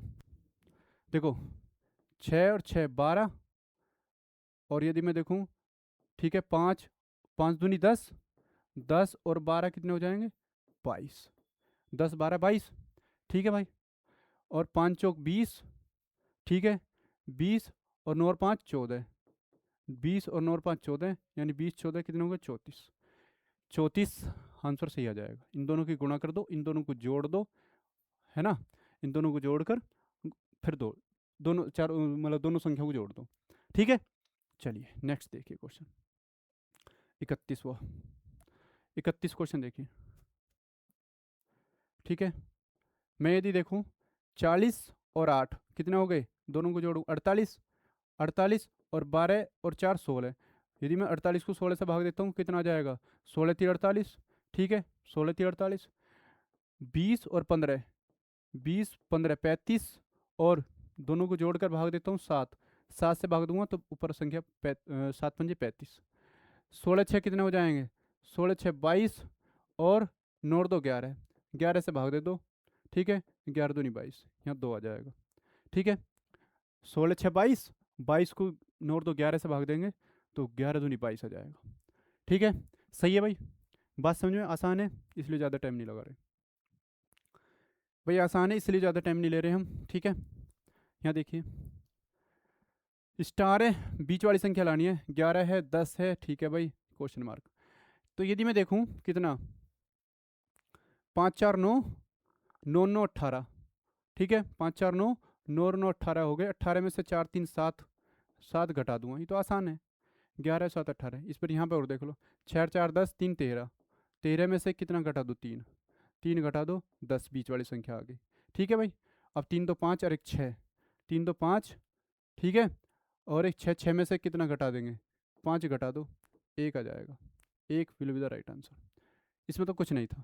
देखो 6 और 6 12, और यदि मैं देखूं, ठीक है, 5 5 दूनी 10, 10 और 12 कितने हो जाएंगे 22, 10 12 22, ठीक है भाई, और 5 चौक 20, ठीक है, 20 और 9 और 5 14, 20 और 9 और 5 14, यानी 20 14 कितने होंगे 34, 34 आंसर सही आ जाएगा। इन दोनों की गुणा कर दो, इन दोनों को जोड़ दो, है ना, इन दोनों को जोड़कर फिर दो, दोनों चार मतलब दोनों संख्या को जोड़ दो, ठीक है। चलिए नेक्स्ट देखिए क्वेश्चन 31वां, 31 क्वेश्चन देखिए, ठीक है, मैं यदि देखूं 40 और 8 कितने हो गए, दोनों को जोड़ूं 48, 48 और 12 और 4 16, यदि मैं 48 को 16 से भाग देता हूँ कितना आ जाएगा 16 3 48, ठीक है, 16 3 48, 20 और 15, 20 15 35, और दोनों को जोड़कर भाग देता हूँ 7, 7 से भाग दूंगा तो ऊपर संख्या 7 पंजे 35। 16 6 कितने हो जाएंगे? 16 6 22 और 9 और 2 11। 11 से भाग दे दो, ठीक है, 11 दूनी 22, यहाँ 2 आ जाएगा, ठीक है। 16 6 22, 22 को 9 और 2 11 से भाग देंगे तो 11 दूनी 22 आ जाएगा, ठीक है। सही है भाई, बात समझ में आसान है, इसलिए ज़्यादा टाइम नहीं लगा रहे भाई, आसान है इसलिए ज़्यादा टाइम नहीं ले रहे हम, ठीक है। यहाँ देखिए स्टार है, बीच वाली संख्या लानी है, 11 है 10 है, ठीक है भाई, क्वेश्चन मार्क। तो यदि मैं देखूं कितना, 5 4 9 9 9 18, ठीक है, 5 4 9 9 9 18 हो गए, 18 में से 4 3 7, 7 घटा दूंगा, ये तो आसान है, 11 7 18। इस पर यहाँ पे और देख लो, 6 4 10 3 13, 13 में से कितना घटा दो, 3, 3 घटा दो 10, बीच वाली संख्या आ गई, ठीक है भाई। अब 3 2 5 और एक 6, 3 2 5, ठीक है, और एक 6, 6 में से कितना घटा देंगे, 5 घटा दो, 1 आ जाएगा, 1 will be the right answer. इसमें तो कुछ नहीं था,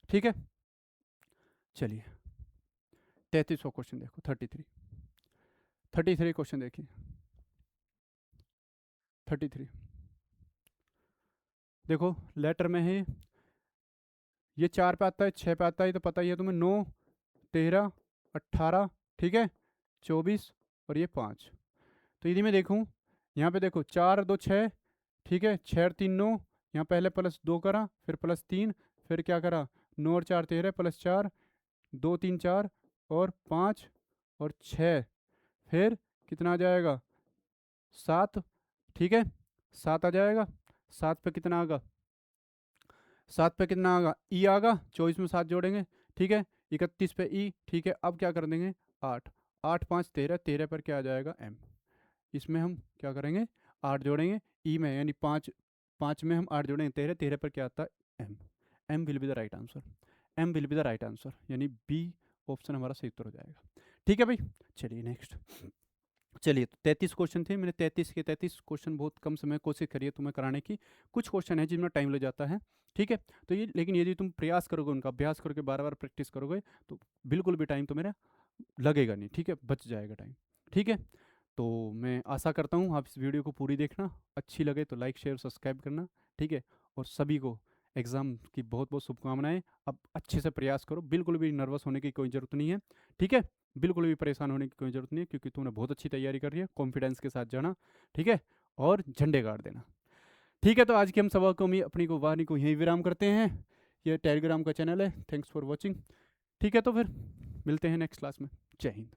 ठीक है। चलिए 33वां क्वेश्चन देखो, 33 क्वेश्चन देखिए, 33 देखो लेटर में है, ये 4 पे आता है, 6 पे आता है, तो पता ही है तुम्हें, 9 13 18, ठीक है, 24 और ये 5। तो यदि मैं देखूं यहाँ पे देखो 4 2 6, ठीक है, 6 और 3 9, यहाँ पहले प्लस 2 करा, फिर प्लस 3, फिर क्या करा, 9 और 4 13, प्लस 4 2 3 4 और 5 और 6, फिर कितना आ जाएगा, 7, ठीक है, 7 आ जाएगा। 7 पे कितना आगा, 7 पे कितना आगा, ई आगा, 24 में 7 जोड़ेंगे, ठीक है, 31 पे ई, ठीक है। अब क्या कर देंगे, 8, 8 5 13, 13 पर क्या आ जाएगा, एम। इसमें हम क्या करेंगे, 8 जोड़ेंगे ई में, यानी 5, 5 में हम 8 जोड़ेंगे, 13, 13 पर क्या आता है, M. M will be the right answer, M will be the right answer, यानी बी ऑप्शन हमारा सही उत्तर हो जाएगा, ठीक है भाई। चलिए नेक्स्ट, चलिए तो 33 क्वेश्चन थे, मैंने 33 के 33 क्वेश्चन बहुत कम समय कोशिश करी है तुम्हें कराने की। कुछ क्वेश्चन है जिनमें टाइम लग जाता है, ठीक है। तो ये लेकिन यदि तुम प्रयास करोगे, उनका अभ्यास करके बार बार प्रैक्टिस करोगे तो बिल्कुल भी टाइम तो मेरा लगेगा नहीं, ठीक है, बच जाएगा टाइम, ठीक है। तो मैं आशा करता हूँ आप इस वीडियो को पूरी देखना, अच्छी लगे तो लाइक शेयर सब्सक्राइब करना, ठीक है। और सभी को एग्ज़ाम की बहुत बहुत शुभकामनाएं। अब अच्छे से प्रयास करो, बिल्कुल भी नर्वस होने की कोई ज़रूरत नहीं है, ठीक है, बिल्कुल भी परेशान होने की कोई ज़रूरत नहीं है, क्योंकि तुमने बहुत अच्छी तैयारी कर रही है, कॉन्फिडेंस के साथ जाना, ठीक है, और झंडे गाड़ देना, ठीक है। तो आज की हम सभा को अपनी को वाणी को यहीं विराम करते हैं। यह टेलीग्राम का चैनल है, थैंक्स फॉर वॉचिंग, ठीक है। तो फिर मिलते हैं नेक्स्ट क्लास में, जय हिंद।